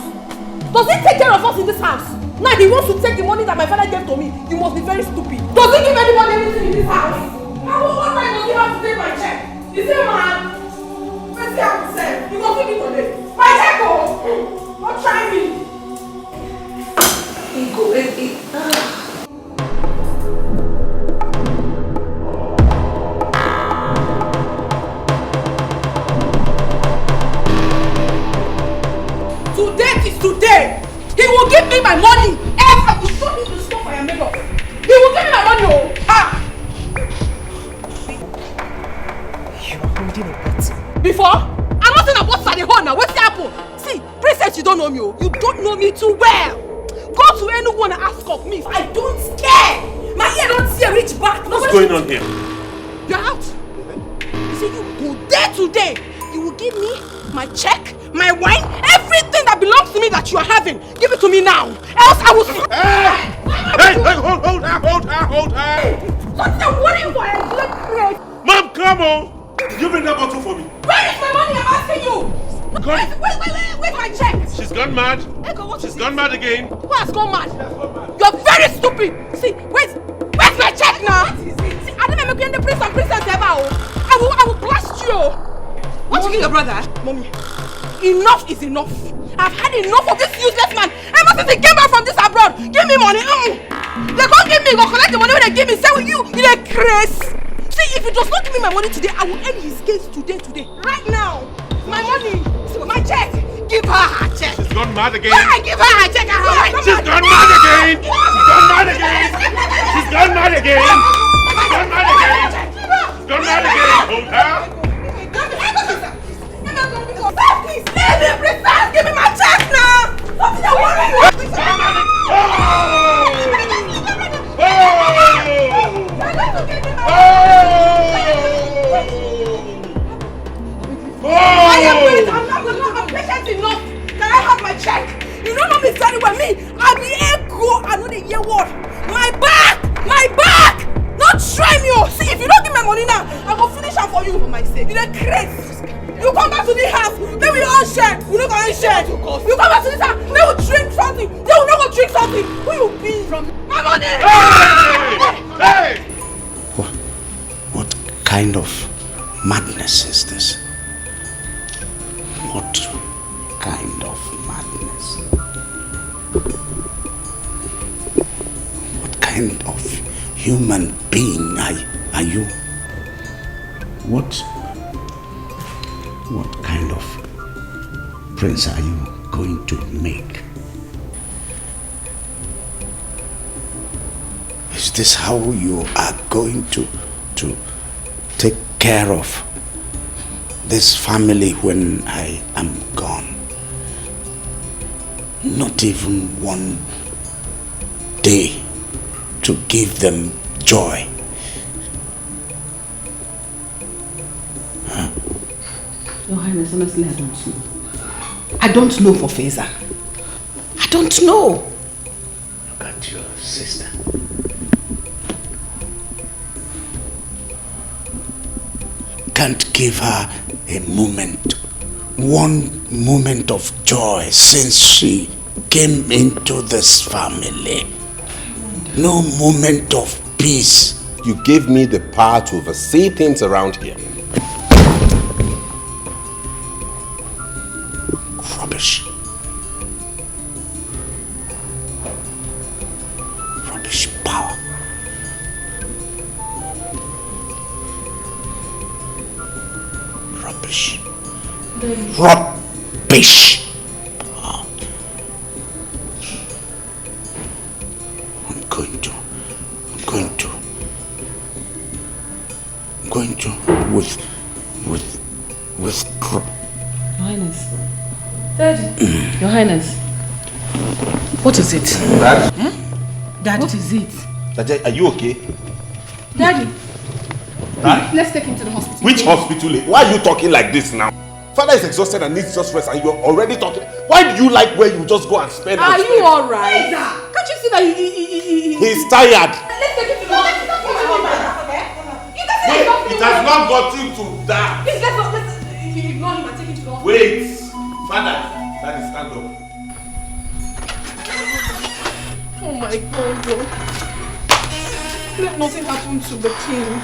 Does he take care of us in this house? Now he wants to take the money that my father gave to me. You must be very stupid. Does he give anyone anything in this house? What time does he have to take my check? Is he mad? Let's see how he said. You must give me today. My check, oh! Don't try me. Today is today. He will give me my money. Ever you show me to stop for your makeup. He will give me my money, oh! Ah! You are holding a bet. Before? I'm not saying about the hole now. What's happened? See, princess, you don't know me. You don't know me too well. Go to anyone and ask of me. I don't care. My ear don't see a reach back. What's going on here? You're out. You see, you go there today. You will give me my check, my wine, everything that belongs to me that you are having. Give it to me now. Else I will... Hold her! What do you want? Mom, come on! You bring that bottle for me. Where is my money? I'm asking you! Where's my check? She's gone mad. She's gone mad again. Who has gone mad? You're very stupid! See, where's my check now? See, I didn't make you the prince and princess ever. I will blast you! What you your brother? Mommy, enough is enough. I've had enough of this useless man. Ever since he came back from this abroad, give me money. They can't give me, go collect the money when they give me. Say with you, you're crazy. See, if he does not give me my money today, I will end his case today. Right now. My money, my check. Give her her check. She's gone mad again. Why? Give her her check. She's gone mad again. She's gone mad again. She's gone mad again. She's gone mad again. She's gone mad again. Hold her. Please, give me my check now. What's the worry? I'm patient enough. Can I have my check? You don't know me very well. Me, I be Etico. I know the year word. My back. Not try me. See, if you don't give me money now, I will finish up for you for my sake. You're crazy. You come back to the house, then we all share. We don't go share. You come back to this house, they will drink something. They will not go drink something. Who you be from? My money. Hey! What kind of madness is this? What kind of madness? What kind of human being are you? What kind of prince are you going to make? Is this how you are going to take care of this family when I am gone? Not even one day to give them joy. Your Highness, honestly, I don't know. I don't know for Feza. I don't know. Look at your sister. Can't give her a moment, one moment of joy since she came into this family. No moment of peace. You gave me the power to oversee things around here. Rubbish. Rubbish power. Rubbish. Rubbish. I'm going to withdraw. Your Highness. Daddy. Your Highness. What is it? Dad? Daddy. What is it? Dad, are you okay? Daddy. Dad? Let's take him to the hospital. Which hospital? Why are you talking like this now? Father is exhausted and needs just rest and you're already talking. Why do you like where you just go and spend? Are you alright? Can't you see that He's tired. Let's take him to the hospital. It has not gotten to that. Please, let's ignore him and take him to the hospital. Wait. Father, stand up. Oh my God. Let nothing happen to the king.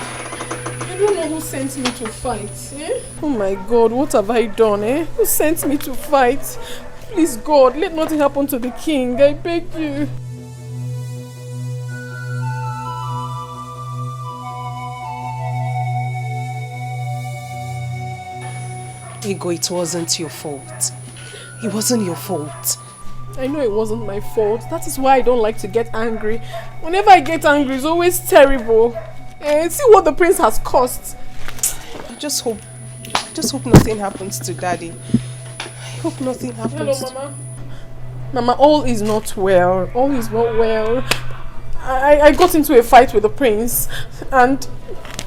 I don't know who sent me to fight. Oh my God, what have I done? Who sent me to fight? Please God, let nothing happen to the king. I beg you. Ego, it wasn't your fault. It wasn't your fault. I know it wasn't my fault. That is why I don't like to get angry. Whenever I get angry, it's always terrible. See what the prince has cost. I just hope nothing happens to Daddy. I hope nothing happens. Hello, Mama. Mama, all is not well. All is not well. I got into a fight with the prince and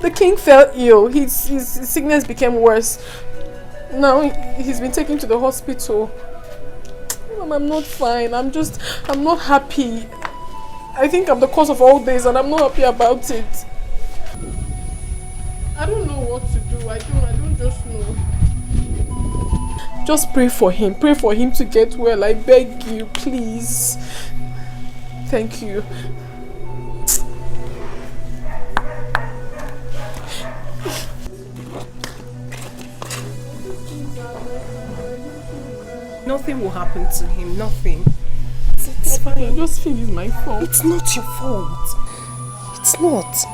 the king fell ill. His sickness became worse. Now he's been taken to the hospital. Mom, I'm not fine. I'm not happy. I think I'm the cause of all this and I'm not happy about it. I don't know what to do. I don't just know. Just pray for him. Pray for him to get well. I beg you, please. Thank you. Nothing will happen to him. Nothing. It's fine. I just feel it's my fault. It's not your fault. It's not.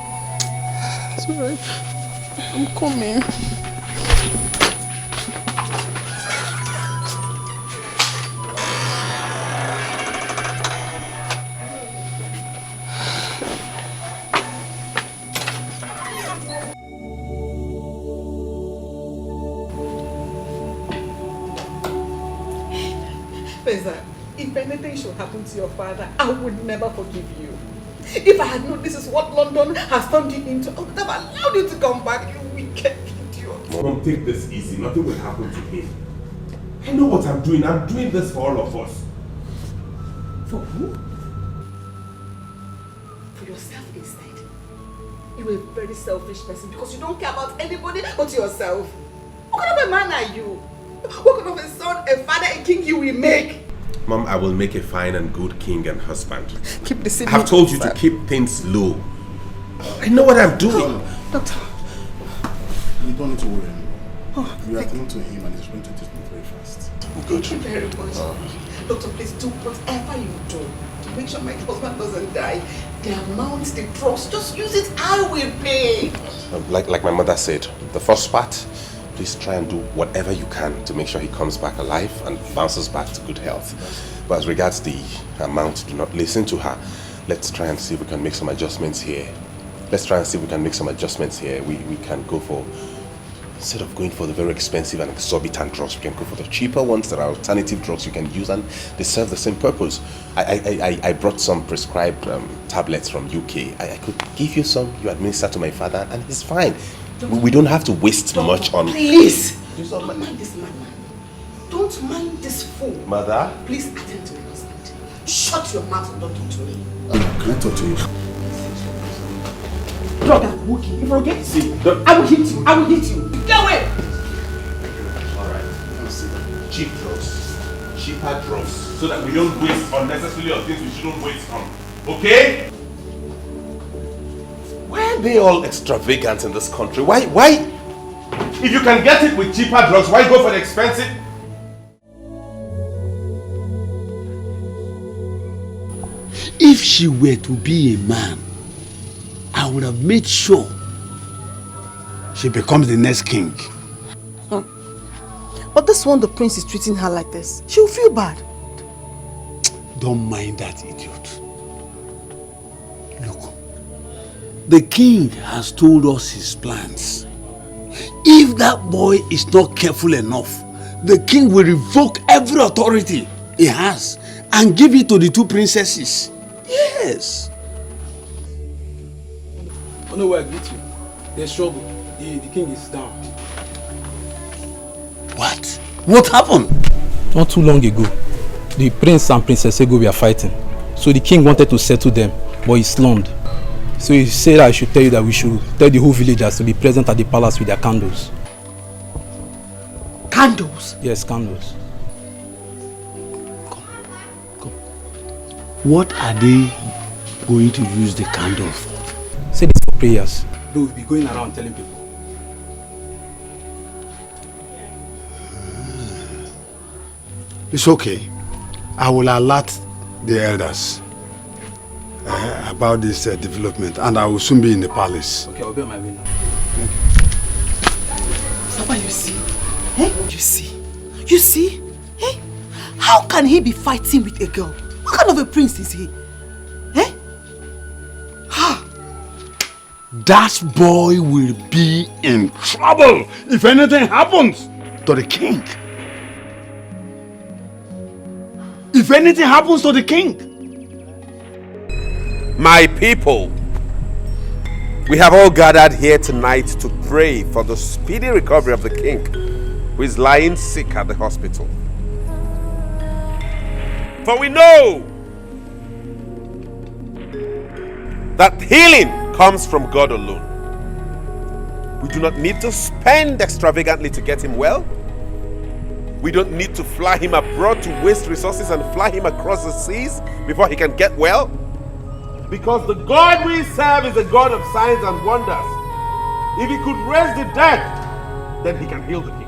It's alright. I'm coming. If anything should happen to your father, I would never forgive you. If I had known this is what London has turned you into, I would have allowed you to come back, you wicked idiot. Mom, take this easy. Nothing will happen to him. I know what I'm doing. I'm doing this for all of us. For who? For yourself instead. You're a very selfish person because you don't care about anybody but yourself. What kind of a man are you? What kind of a son, a father, a king you will make? Mom, I will make a fine and good king and husband. Keep the same. I have told you to keep things low. I know what I'm doing. Doctor. You don't need to worry anymore. We are going to him and he's going to treatment very fast. Thank you very much. Doctor, please do whatever you do to make sure my husband doesn't die. The amount, the drugs, just use it, I will pay. Like my mother said, the first part, please try and do whatever you can to make sure he comes back alive and bounces back to good health. But as regards the amount, do not listen to her. Let's try and see if we can make some adjustments here. We can go for, instead of going for the very expensive and exorbitant drugs, we can go for the cheaper ones that are alternative drugs you can use and they serve the same purpose. I brought some prescribed tablets from UK. I could give you some, you administer to my father and he's fine. We don't have to waste much on... Please! Don't mind this man. Don't mind this fool. Mother? Please attend to my husband. Shut your mouth and don't talk to me. Can I talk to you? Drop that wookie. If you forget, see, I will hit you. I will hit you. Get away! Alright. Cheap drugs. Cheaper drugs. So that we don't waste unnecessarily on things we shouldn't waste on. Okay? Why are they all extravagant in this country? Why? If you can get it with cheaper drugs, why go for the expensive? If she were to be a man, I would have made sure she becomes the next king. But this one, the prince is treating her like this. She'll feel bad. Don't mind that idiot. Look, the king has told us his plans. If that boy is not careful enough, the king will revoke every authority he has and give it to the two princesses. Yes. Oh no, I greet you. There's trouble. The king is down. What? What happened? Not too long ago, the prince and Princess Ego were fighting. So the king wanted to settle them, but he slumped. So he said I should tell you that we should tell the whole villagers to be present at the palace with their candles. Candles? Yes, candles. What are they going to use the candle for? Say this for prayers. They will be going around telling people. It's okay. I will alert the elders about this development and I will soon be in the palace. Okay, I'll be on my way now. Papa, you see? Eh? You see? Eh? How can he be fighting with a girl? What kind of a prince is he? Eh? Ha! That boy will be in trouble if anything happens to the king. If anything happens to the king. My people, we have all gathered here tonight to pray for the speedy recovery of the king who is lying sick at the hospital. For we know that healing comes from God alone. We do not need to spend extravagantly to get him well. We don't need to fly him abroad to waste resources and fly him across the seas before he can get well. Because the God we serve is a God of signs and wonders. If he could raise the dead, then he can heal the king.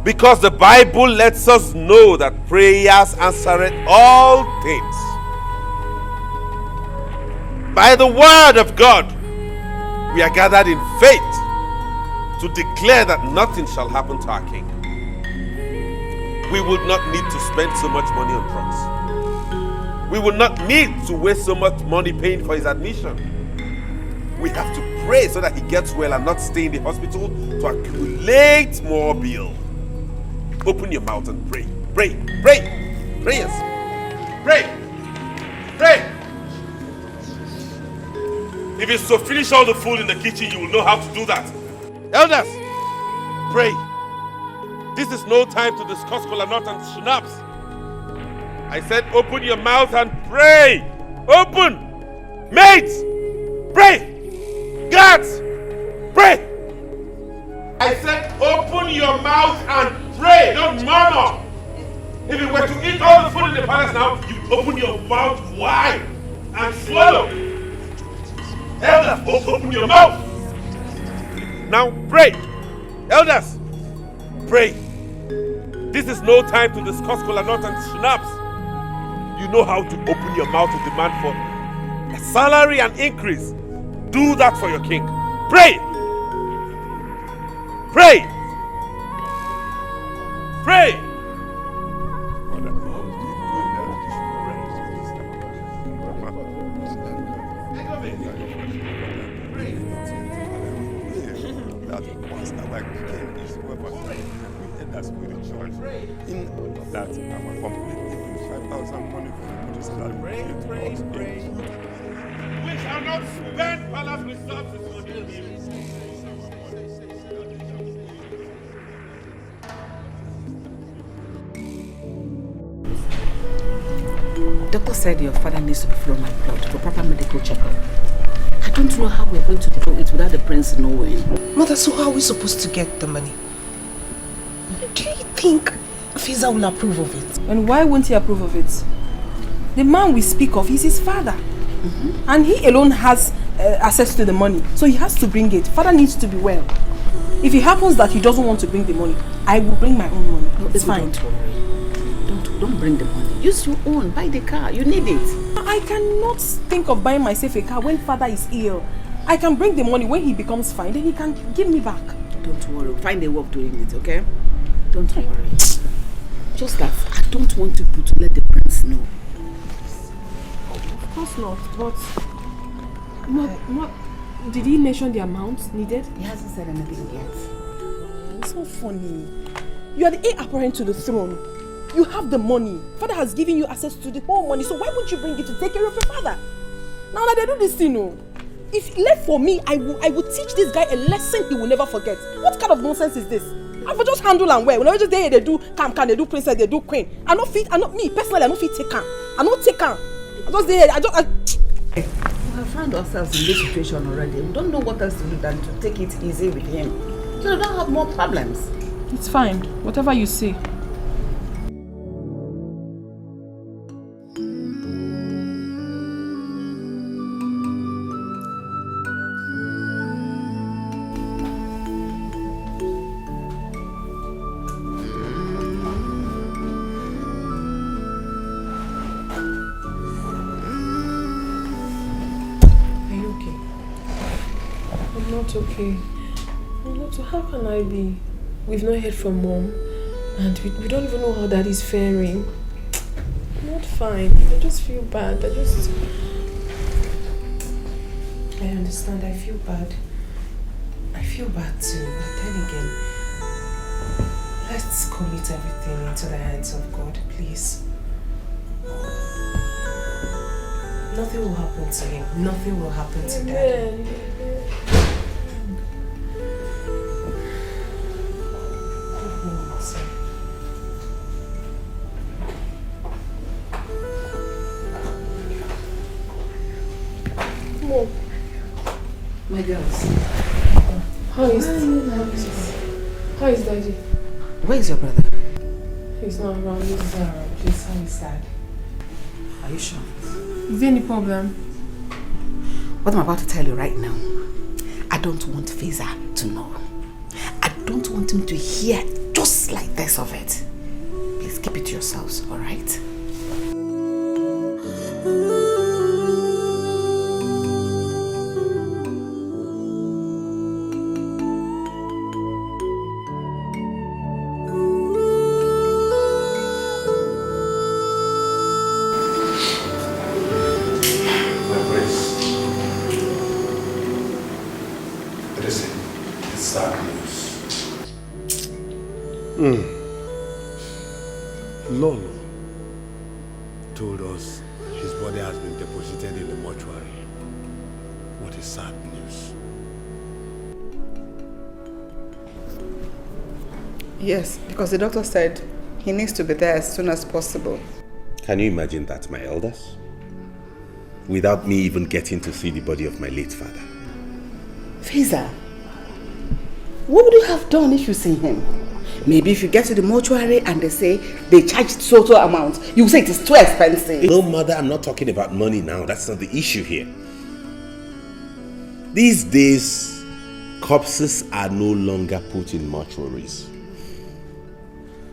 Because the Bible lets us know that prayers answereth all things. By the word of God, we are gathered in faith to declare that nothing shall happen to our king. We would not need to spend so much money on drugs. We would not need to waste so much money paying for his admission. We have to pray so that he gets well and not stay in the hospital to accumulate more bill. Open your mouth and pray. Pray. Pray. Prayers. Pray. Pray. If it's to finish all the food in the kitchen, you will know how to do that. Elders, pray. This is no time to discuss kola nut and schnapps. I said open your mouth and pray. Open. Mates, pray. Guards, pray. I said open your mouth and pray. Don't murmur. If you were to eat all the food in the palace now, you open your mouth wide and swallow. Elders, open your mouth. Now pray. Elders, pray. This is no time to discuss kola nut and schnapps. You know how to open your mouth to demand for a salary and increase. Do that for your king. Pray. Pray. Pray. That our company gives 5,000 money for the British salary. Pray. We shall not spend palace resources on him. Doctor said your father needs to be flown my blood for proper medical checkup. I don't know how we're going to do it without the prince knowing. Mother, so how are we supposed to get the money? Do you think Fiza will approve of it? And why won't he approve of it? The man we speak of is his father. And he alone has access to the money. So he has to bring it. Father needs to be well. If it happens that he doesn't want to bring the money, I will bring my own money. No, it's fine. Don't worry. Don't bring the money. Use your own. Buy the car. You need it. I cannot think of buying myself a car when father is ill. I can bring the money when he becomes fine. Then he can give me back. Don't worry. Find a way of doing it, okay? Don't worry. Just that I don't want you to let the prince know. Of course not, but... Did he mention the amount needed? He hasn't said anything yet. It's so funny. You are the heir apparent to the throne. You have the money. Father has given you access to the whole money, so why won't you bring it to take care of your father? Now that they do this thing, if left for me, I will teach this guy a lesson he will never forget. What kind of nonsense is this? I will just handle and wear. Whenever just they do can, they do princess, they do queen. I don't fit. I not me personally. I don't fit take can. I don't take can. I just there. We have found ourselves in this situation already. We don't know what else to do than to take it easy with him, so we don't have more problems. It's fine. Whatever you say. Okay. So how can I be? We've not heard from mom, and we don't even know how daddy's faring. Not fine. I just feel bad. I understand. I feel bad. I feel bad too. But then again, let's commit everything into the hands of God, please. Nothing will happen to him. Nothing will happen to Daddy. My girls. How is Daddy? Where is your brother? He's not around. He's around. Please, how is sad. Are you sure? Is there any problem? What I'm about to tell you right now, I don't want Feza to know. I don't want him to hear just like this of it. Please keep it to yourselves, alright? Lolo told us his body has been deposited in the mortuary. What is sad news? Yes, because the doctor said he needs to be there as soon as possible. Can you imagine that, my elders? Without me even getting to see the body of my late father. Feza, what would you have done if you see him? Maybe if you get to the mortuary and they say they charged total amount, you say it is too expensive. No, mother, I'm not talking about money now. That's not the issue here. These days, corpses are no longer put in mortuaries.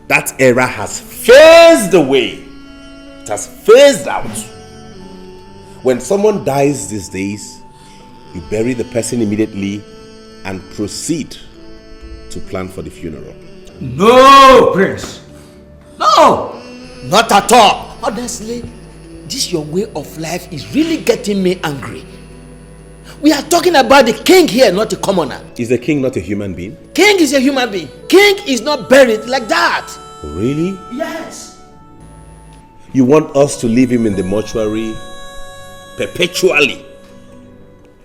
That era has phased away. It has phased out. When someone dies these days, you bury the person immediately and proceed to plan for the funeral. No, Prince. No, not at all. Honestly, this your way of life is really getting me angry. We are talking about the king here, not the commoner. Is the king not a human being? King is a human being. King is not buried like that. Really? Yes. You want us to leave him in the mortuary perpetually,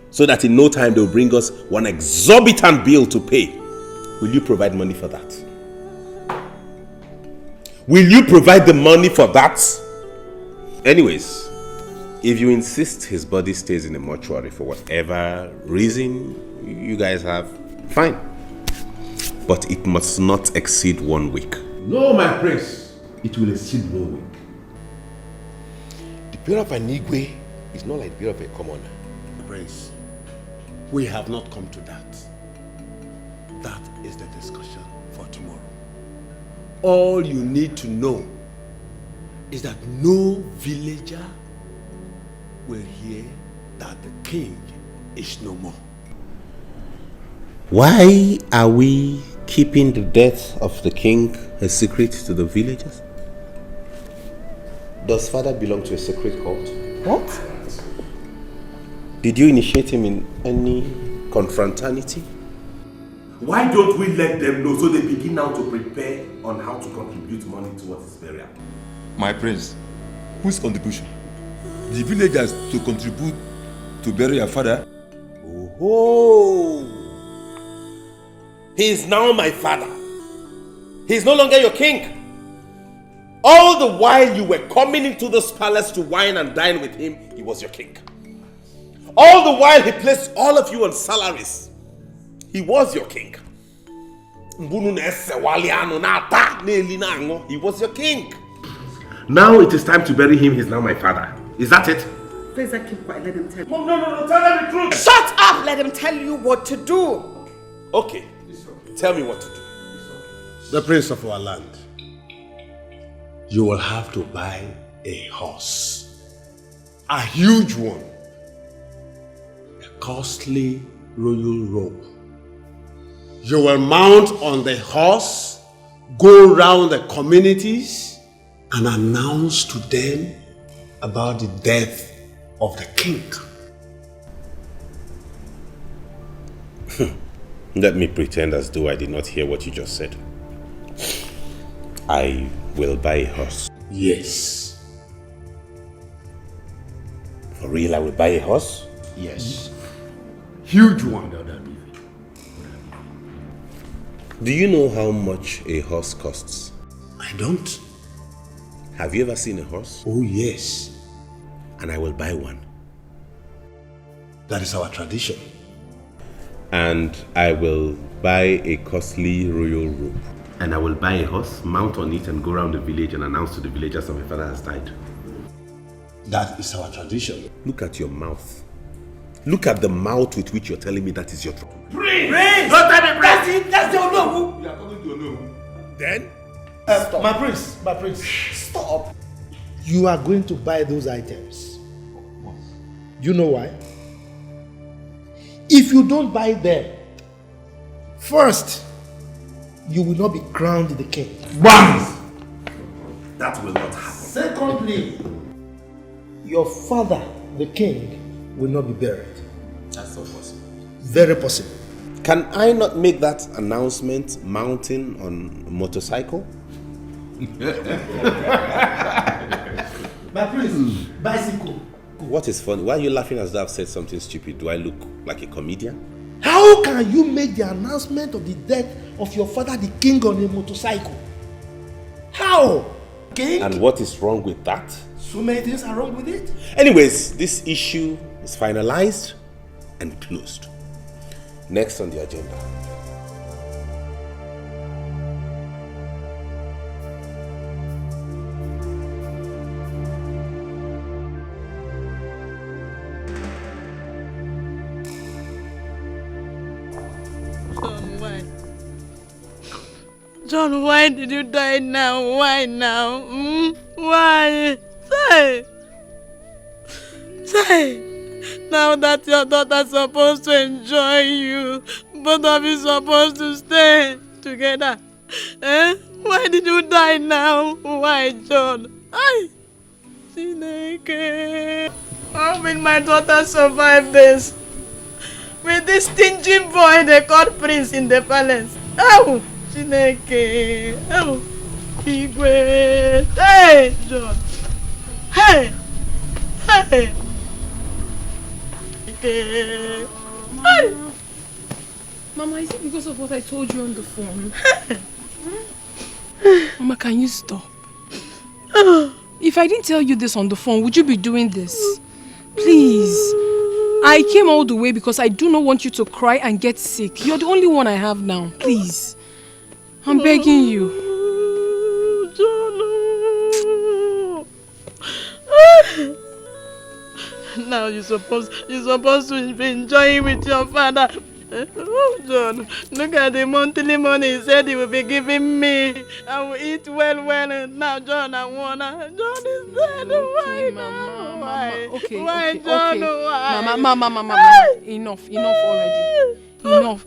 so that in no time they'll bring us one exorbitant bill to pay? Will you provide money for that? Will you provide the money for that? Anyways, if you insist his body stays in the mortuary for whatever reason you guys have, fine. But it must not exceed 1 week. No, my prince. It will exceed 1 week. The burial of an Igwe is not like the burial of a commoner. Prince, we have not come to that. That is the discussion for tomorrow. All you need to know is that no villager will hear that the king is no more. Why are we keeping the death of the king a secret to the villagers? Does father belong to a secret cult? What? Did you initiate him in any confraternity? Why don't we let them know so they begin now to prepare on how to contribute money towards his burial? My prince, whose contribution? The villagers to contribute to bury your father? Oh, he is now my father. He is no longer your king. All the while you were coming into this palace to wine and dine with him, he was your king. All the while he placed all of you on salaries, he was your king. He was your king. Now it is time to bury him. He's now my father. Is that it? Feza, keep quiet. Let him tell you. Mom, no, tell them the truth. Shut up! Let him tell you what to do. Okay. Tell me what to do. The prince of our land, you will have to buy a horse. A huge one. A costly royal robe. You will mount on the horse, go round the communities, and announce to them about the death of the king. Let me pretend as though I did not hear what you just said. I will buy a horse. Yes. For real, I will buy a horse? Yes. Huge one. Do you know how much a horse costs? I don't. Have you ever seen a horse? Oh, yes. And I will buy one. That is our tradition. And I will buy a costly royal robe. And I will buy a horse, mount on it, and go around the village and announce to the villagers that my father has died. That is our tradition. Look at your mouth. Look at the mouth with which you're telling me that is your tradition. Prince! Don't tell me Prince! That's the Onowu! You are coming to Onowu. Then? My prince, stop. You are going to buy those items. You know why? If you don't buy them, first, you will not be crowned the king. BAM! That will not happen. Secondly, your father, the king, will not be buried. That's not possible. Very possible. Can I not make that announcement mounting on a motorcycle? My prince, bicycle. What is funny? Why are you laughing as though I've said something stupid? Do I look like a comedian? How can you make the announcement of the death of your father, the king, on a motorcycle? How? King? And what is wrong with that? So many things are wrong with it. Anyways, this issue is finalized and closed. Next on the agenda. John, why did you die now? Why now? Why? Say, now that your daughter's supposed to enjoy you, both of you supposed to stay together. Why did you die now? Why, John? How will my daughter survive this? With this stingy boy they called Prince in the palace. Oh, Chineke. Oh, Igwe. Hey, John. Hey. Hey. Mama, is it because of what I told you on the phone? Mama, can you stop? If I didn't tell you this on the phone, would you be doing this? Please. I came all the way because I do not want you to cry and get sick. You're the only one I have now. Please. I'm begging you. Now you're supposed to be enjoying with your father. Oh, John, look at the monthly money he said he will be giving me. I will eat well, and now, John, I wanna. John is dead. Why, Mama? Why? Okay, why, okay, John? okay. Why? Mama. Enough already. Enough.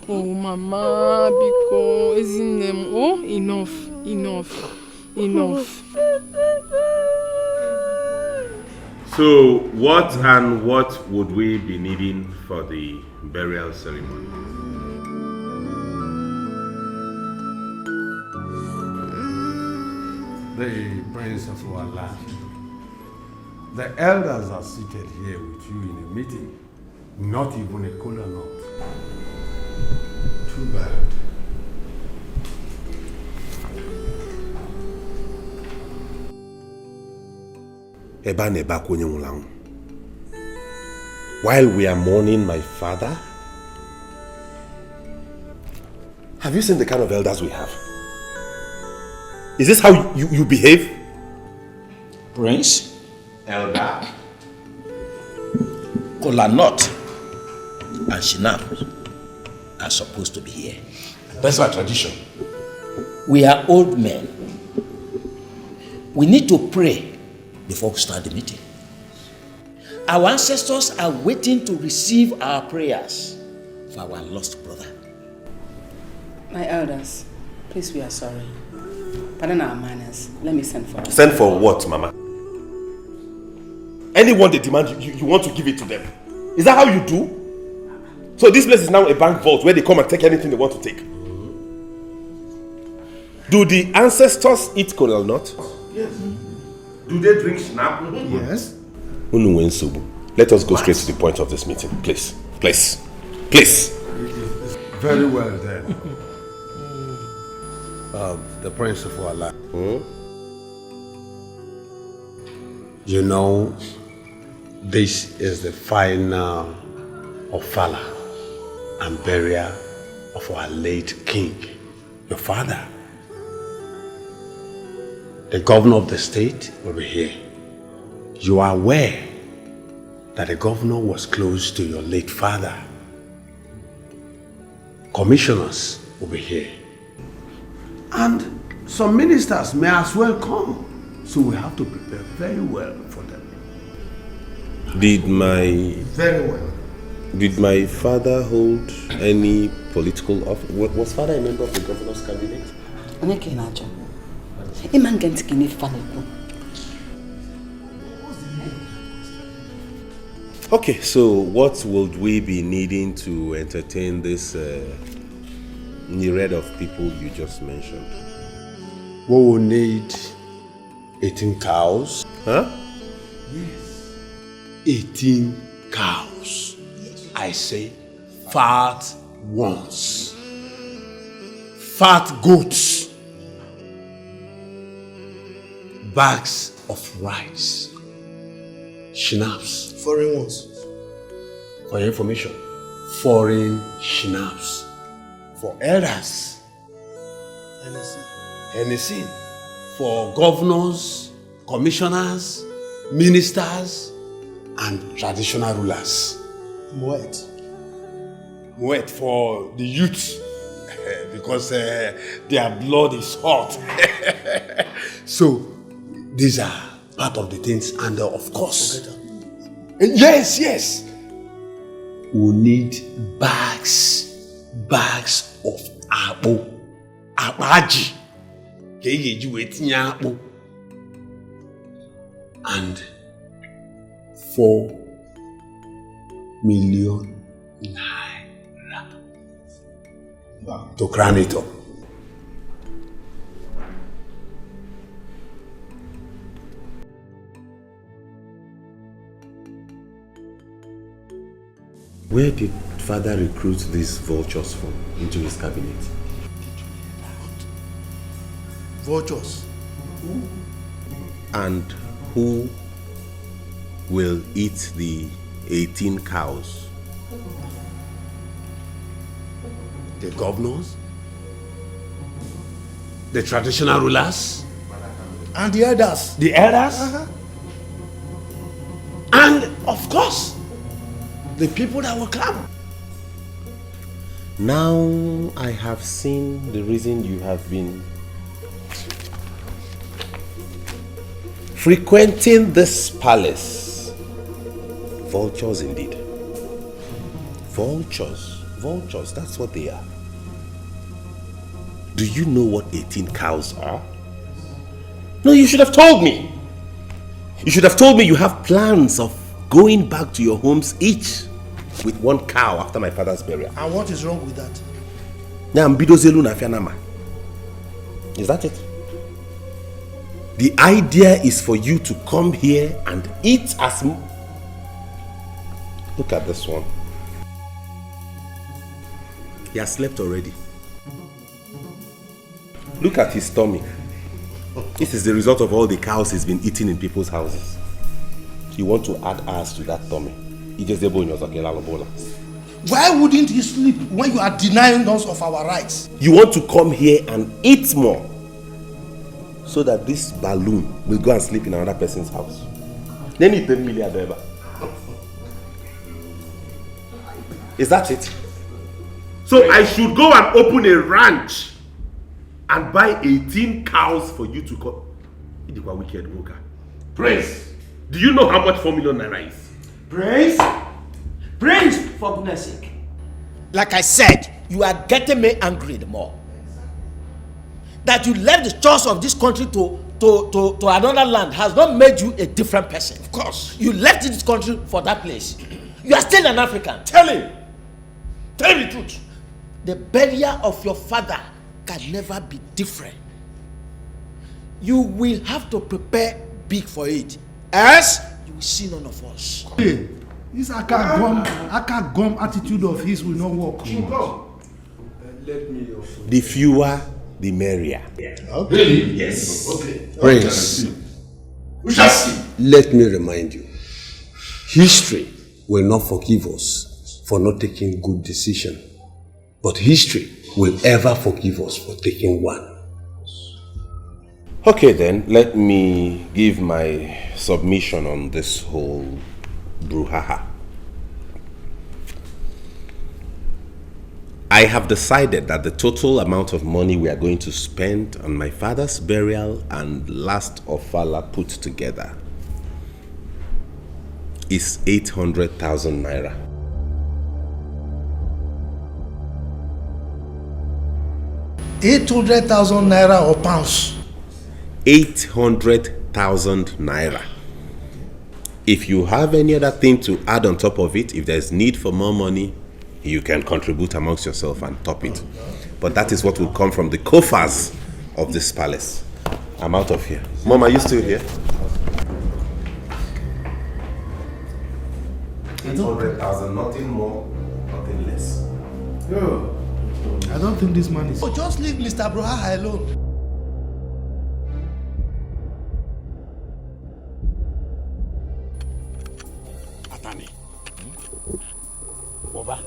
Oh, Mama, because isn't them? Oh, enough. So, what would we be needing for the burial ceremony? The Prince of our land. The elders are seated here with you in a meeting. Not even a kola nut. Too bad. While we are mourning my father, have you seen the kind of elders we have? Is this how you behave? Prince? Elder? Kola Nut and Shinam are supposed to be here. That's our tradition. We are old men. We need to pray before we start the meeting. Our ancestors are waiting to receive our prayers for our lost brother. My elders, please, we are sorry. Pardon our manners. Let me send for us. Send for what, Mama? Anyone they demand, you want to give it to them. Is that how you do? So this place is now a bank vault where they come and take anything they want to take. Do the ancestors eat kola nut? Yes. Do they drink snap? Yes. Let us go straight to the point of this meeting, please. Please. Very well then. The Prince of our land. You know, this is the final ofala. and burial of our late king, your father. The governor of the state will be here. You are aware that the governor was close to your late father. Commissioners will be here. And some ministers may as well come. So we have to prepare very well for them. Did my father hold any political office? Was father a member of the governor's cabinet? Okay, so what would we be needing to entertain this myriad of people you just mentioned? We will need 18 cows. Huh? Yes. 18 cows. I say fat ones. Fat goats. Bags of rice. Schnapps. Foreign ones. For your information, foreign schnapps. For elders. Hennessy. For governors, commissioners, ministers, and traditional rulers. Moet for the youth, because their blood is hot. So, these are part of the things, and of course, yes, we need bags of abaji. And 4 million naira to crown it up. Where did father recruit these vultures from into his cabinet? Vultures. And who will eat the 18 cows? The governors, the traditional rulers, and the elders. The elders, and of course, the people that will come. Now I have seen the reason you have been frequenting this palace. Vultures indeed. Vultures, that's what they are. Do you know what 18 cows are? No, you should have told me. You should have told me you have plans of going back to your homes each with 1 cow after my father's burial. And what is wrong with that? Is that it? The idea is for you to come here and eat as Look at this one. He has slept already. Look at his tummy. This is the result of all the cows he's been eating in people's houses. You want to add ours to that tummy? Why wouldn't he sleep when you are denying us of our rights? You want to come here and eat more so that this balloon will go and sleep in another person's house. Then you pay million. Is that it? So I should go and open a ranch and buy 18 cows for you to come. You are wicked worker. Prince, do you know how much 4 million naira is? Prince, for goodness sake. Like I said, you are getting me angry the more. That you left the chores of this country to another land has not made you a different person. Of course. You left this country for that place. You are still an African. Tell him the truth. The burial of your father can never be different. You will have to prepare big for it. Else, you will see none of us. Hey, this Aka-gum attitude of his will not work. Let me The fewer, the merrier. Okay. Yes. Okay. Prince, we shall see. let me remind you, history will not forgive us for not taking good decision. But history will ever forgive us for taking one. Okay then, let me give my submission on this whole brouhaha. I have decided that the total amount of money we are going to spend on my father's burial and last ofala put together is 800,000 naira. 800,000 naira or pounds? 800,000 naira. If you have any other thing to add on top of it, if there's need for more money, you can contribute amongst yourself and top it. But that is what will come from the coffers of this palace. I'm out of here. Mom, are you still here? 800,000, nothing more, nothing less. Yo, I don't think this man is... Oh, just leave Mr. Brohaha alone. Atani. Oba.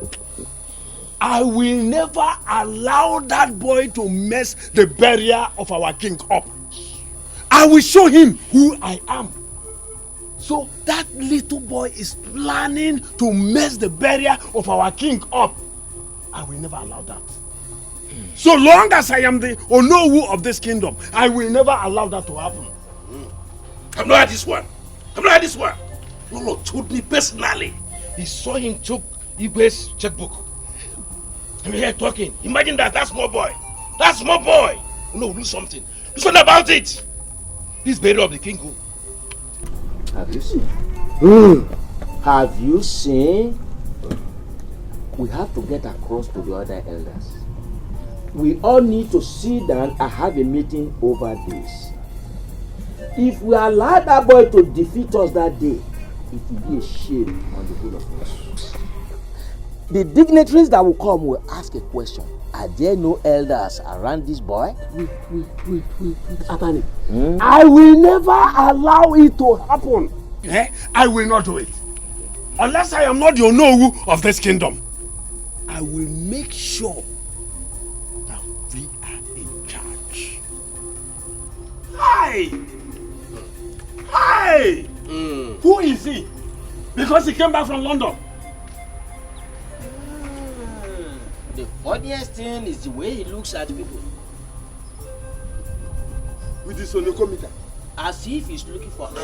I will never allow that boy to mess the burial of our king up. I will show him who I am. So that little boy is planning to mess the burial of our king up. I will never allow that. So long as I am the Onowu of this kingdom, I will never allow that to happen. I'm not at this one. I'm not at this one. Lolo told me personally. He saw him took Igwe's checkbook. I'm here talking. Imagine that small boy. That small boy. No, do something. Do something about it. This burial of the king. Have you seen? Have you seen? We have to get across to the other elders. We all need to sit down and have a meeting over this. If we allow that boy to defeat us that day, it will be a shame on the whole of us. The dignitaries that will come will ask a question. Are there no elders around this boy? Wait, Atani. I will never allow it to happen. I will not do it. Unless I am not the Onowu of this kingdom. I will make sure that we are in charge. Hi! Hi! Who is he? Because he came back from London. The funniest thing is the way he looks at people. With this Onokomita. As if he's looking for help.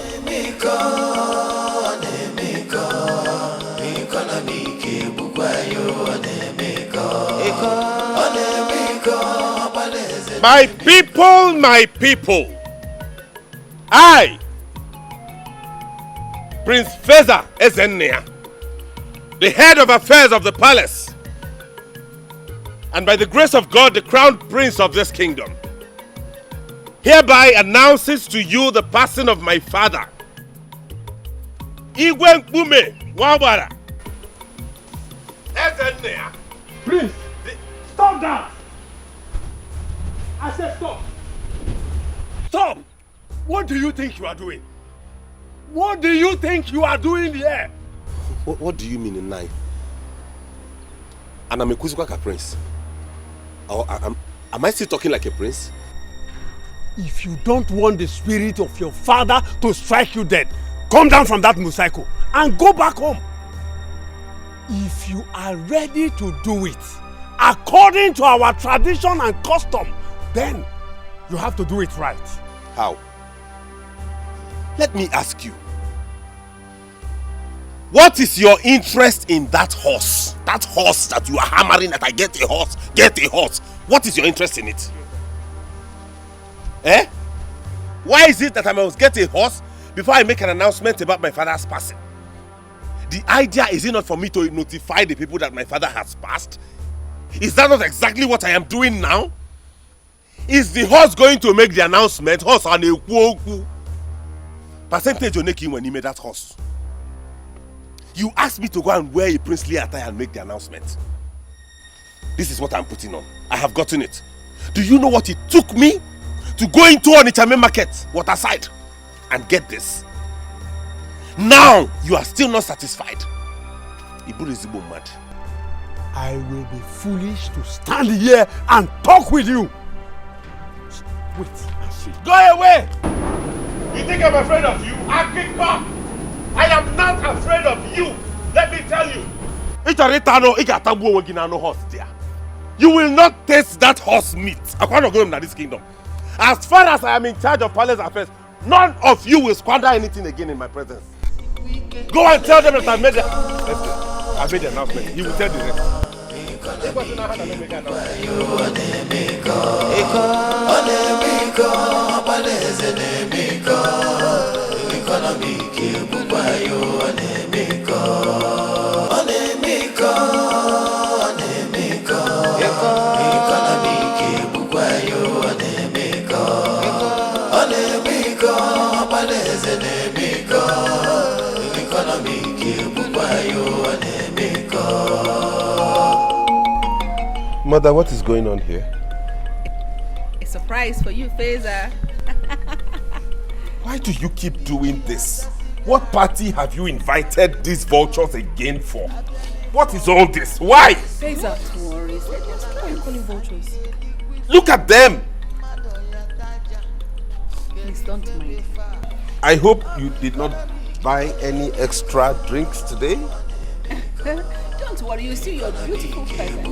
My people, I, Prince Feza Ezennia, the head of affairs of the palace, and by the grace of God, the crown prince of this kingdom, hereby announces to you the passing of my father, Igwe Mkpume Nwabara Ezennia. Prince, stop that! I said stop! Stop! What do you think you are doing? What do you think you are doing here? What do you mean in nine? And I'm a Kuzuka prince. Or am I still talking like a prince? If you don't want the spirit of your father to strike you dead, come down from that motorcycle and go back home. If you are ready to do it according to our tradition and custom, then you have to do it right. How? Let me ask you. What is your interest in that horse? That horse that you are hammering that I get a horse, get a horse. What is your interest in it? Eh? Why is it that I must get a horse before I make an announcement about my father's passing? The idea is it not for me to notify the people that my father has passed? Is that not exactly what I am doing now? Is the horse going to make the announcement? Horse on a kwoku. Percentage on when he made that horse. You asked me to go and wear a princely attire and make the announcement. This is what I'm putting on. I have gotten it. Do you know what it took me to go into Onitsha market, waterside, and get this? Now you are still not satisfied. Ibu is mad. I will be foolish to stand here and talk with you. Wait and see. Go away! You think I'm afraid of you? Etico! I am not afraid of you. Let me tell you. You will not taste that horse meat. I can't go in this kingdom. As far as I am in charge of palace affairs, none of you will squander anything again in my presence. Go and tell them that I made the announcement. He will tell the rest. Mother, what is going on here? A surprise for you, Feza. Why do you keep doing this? What party have you invited these vultures again for? What is all this? Why? Feza, don't worry. Why are you calling vultures? Look at them! Please don't mind. I hope you did not buy any extra drinks today. Don't worry, you see your beautiful present.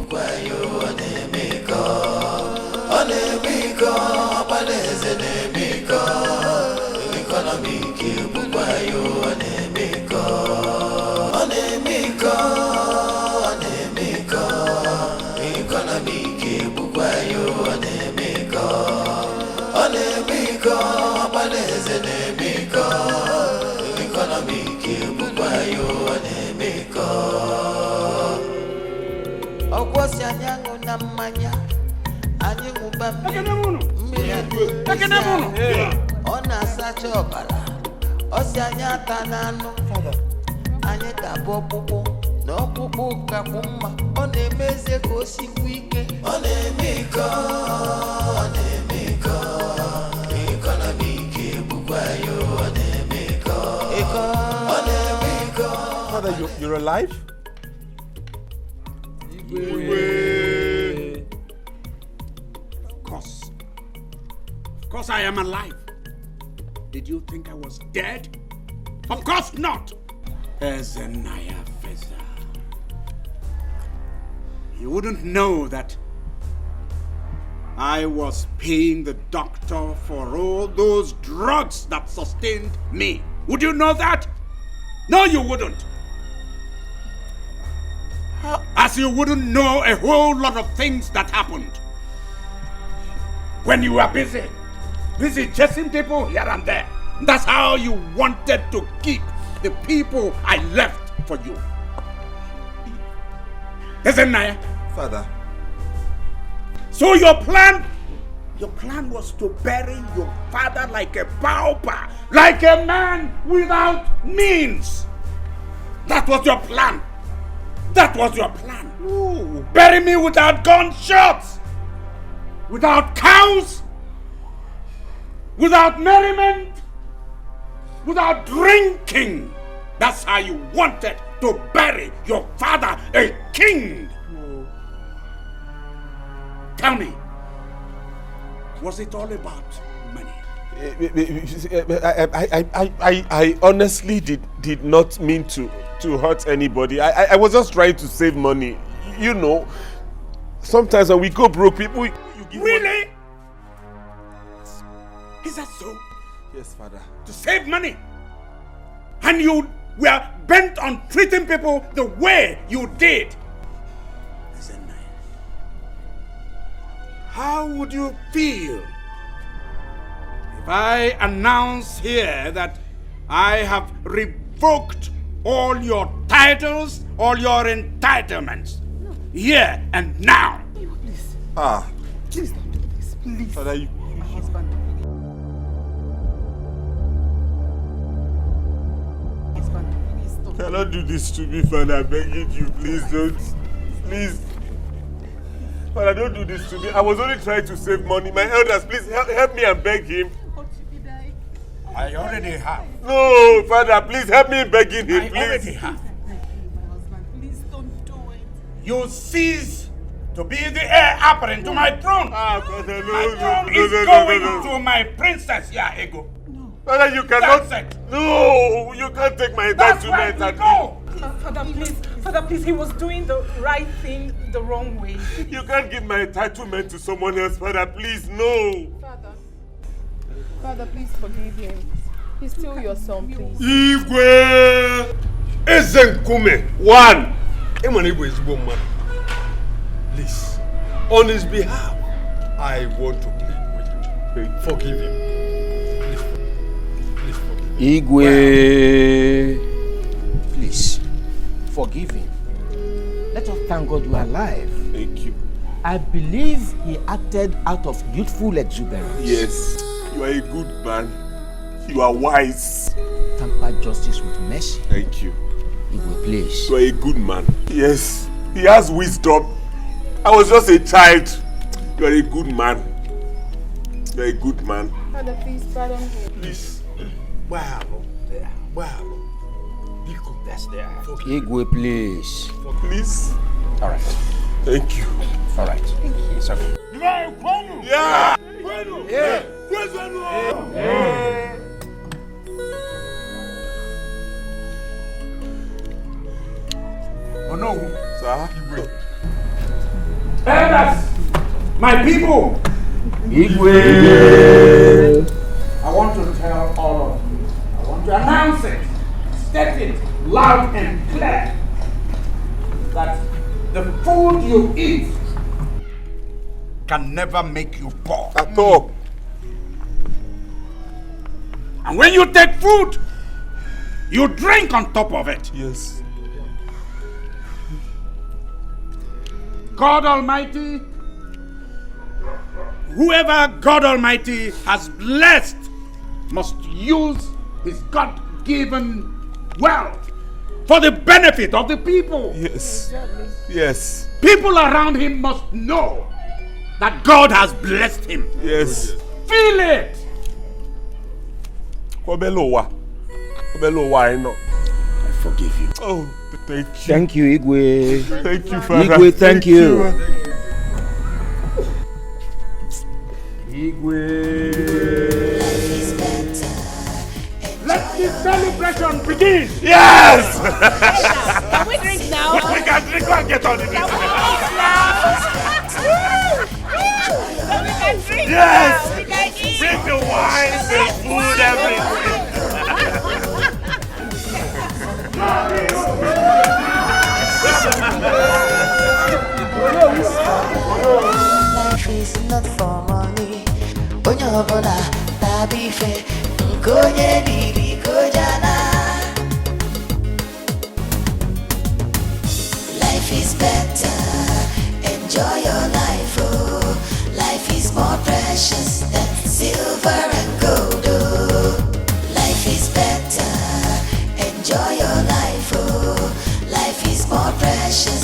Father, you're alive? Of course I am alive. Did you think I was dead? Of course not. Ezenaya Feza. You wouldn't know that I was paying the doctor for all those drugs that sustained me. Would you know that? No, you wouldn't. As you wouldn't know a whole lot of things that happened when you were busy chasing people here and there. That's how you wanted to keep the people I left for you. Isn't Naya? Father. So your plan was to bury your father like a pauper, like a man without means. That was your plan. That was your plan. Ooh. Bury me without gunshots, without cows, without merriment, without drinking. That's how you wanted to bury your father, a king. Oh. Tell me, was it all about money? I honestly did not mean to hurt anybody. I was just trying to save money. You know, sometimes when we go broke, people... Really? Is that so? Yes, Father. To save money? And you were bent on treating people the way you did? How would you feel if I announce here that I have revoked all your titles, all your entitlements, here and now? Please. Ah. Please don't do this, please. Father, you... My husband. You cannot do this to me, Father. I'm begging you, please don't. Please. Father, don't do this to me. I was only trying to save money. My elders, please help me and beg him. I already have. No, Father, please help me in begging him, please. I already have. My husband, please don't do it. you cease to be the heir apparent to my throne. My throne is going to my princess here, Ego. Father, you cannot. No, you can't take my entitlement. That's why Father, please, he was doing the right thing the wrong way. You can't give my entitlement to someone else, Father. Please, no. Father, please forgive him. He's still your son, please. Igwe Ezenkume. One. Igwe is woman. Please, on his behalf, I want to plead with you. Forgive him. Please forgive him. Igwe, please, forgive him. Let us thank God you are alive. Thank you. I believe he acted out of youthful exuberance. Yes, you are a good man. You are wise. Temper justice with mercy. Thank you. Igwe, please. You are a good man. Yes, he has wisdom. I was just a child. You are a good man. You are a good man. Father, please pardon him. Please. Wow. That's there. Igwe, please. Please. All right. Thank you. All right. Thank you. It's okay. Yeah. Oh no. Sir. Elders, my people. Igwe. I want to tell all of you. I want to announce it. State it loud and clear that the food you eat can never make you poor. At all. And when you take food, you drink on top of it. Yes. God Almighty, whoever God Almighty has blessed must use his God-given wealth for the benefit of the people. Yes. Yes. People around him must know that God has blessed him. Yes. Feel it. I know. I forgive you. Oh, thank you. Thank you, Igwe. Thank you, Father. Igwe, thank you. Igwe. Let the celebration begin. Yes. Can we drink now? We can drink and get on the Can we drink now? We can drink Yes. now. We can eat. Bring the wine, the food, everything. Life is not for money. Onye ọbụla na-abịa ife nke onye riri kojana. Life is better. Enjoy your life, oh. Life is more precious than silver and gold, oh. Life is better. Enjoy your life, oh. Life is more precious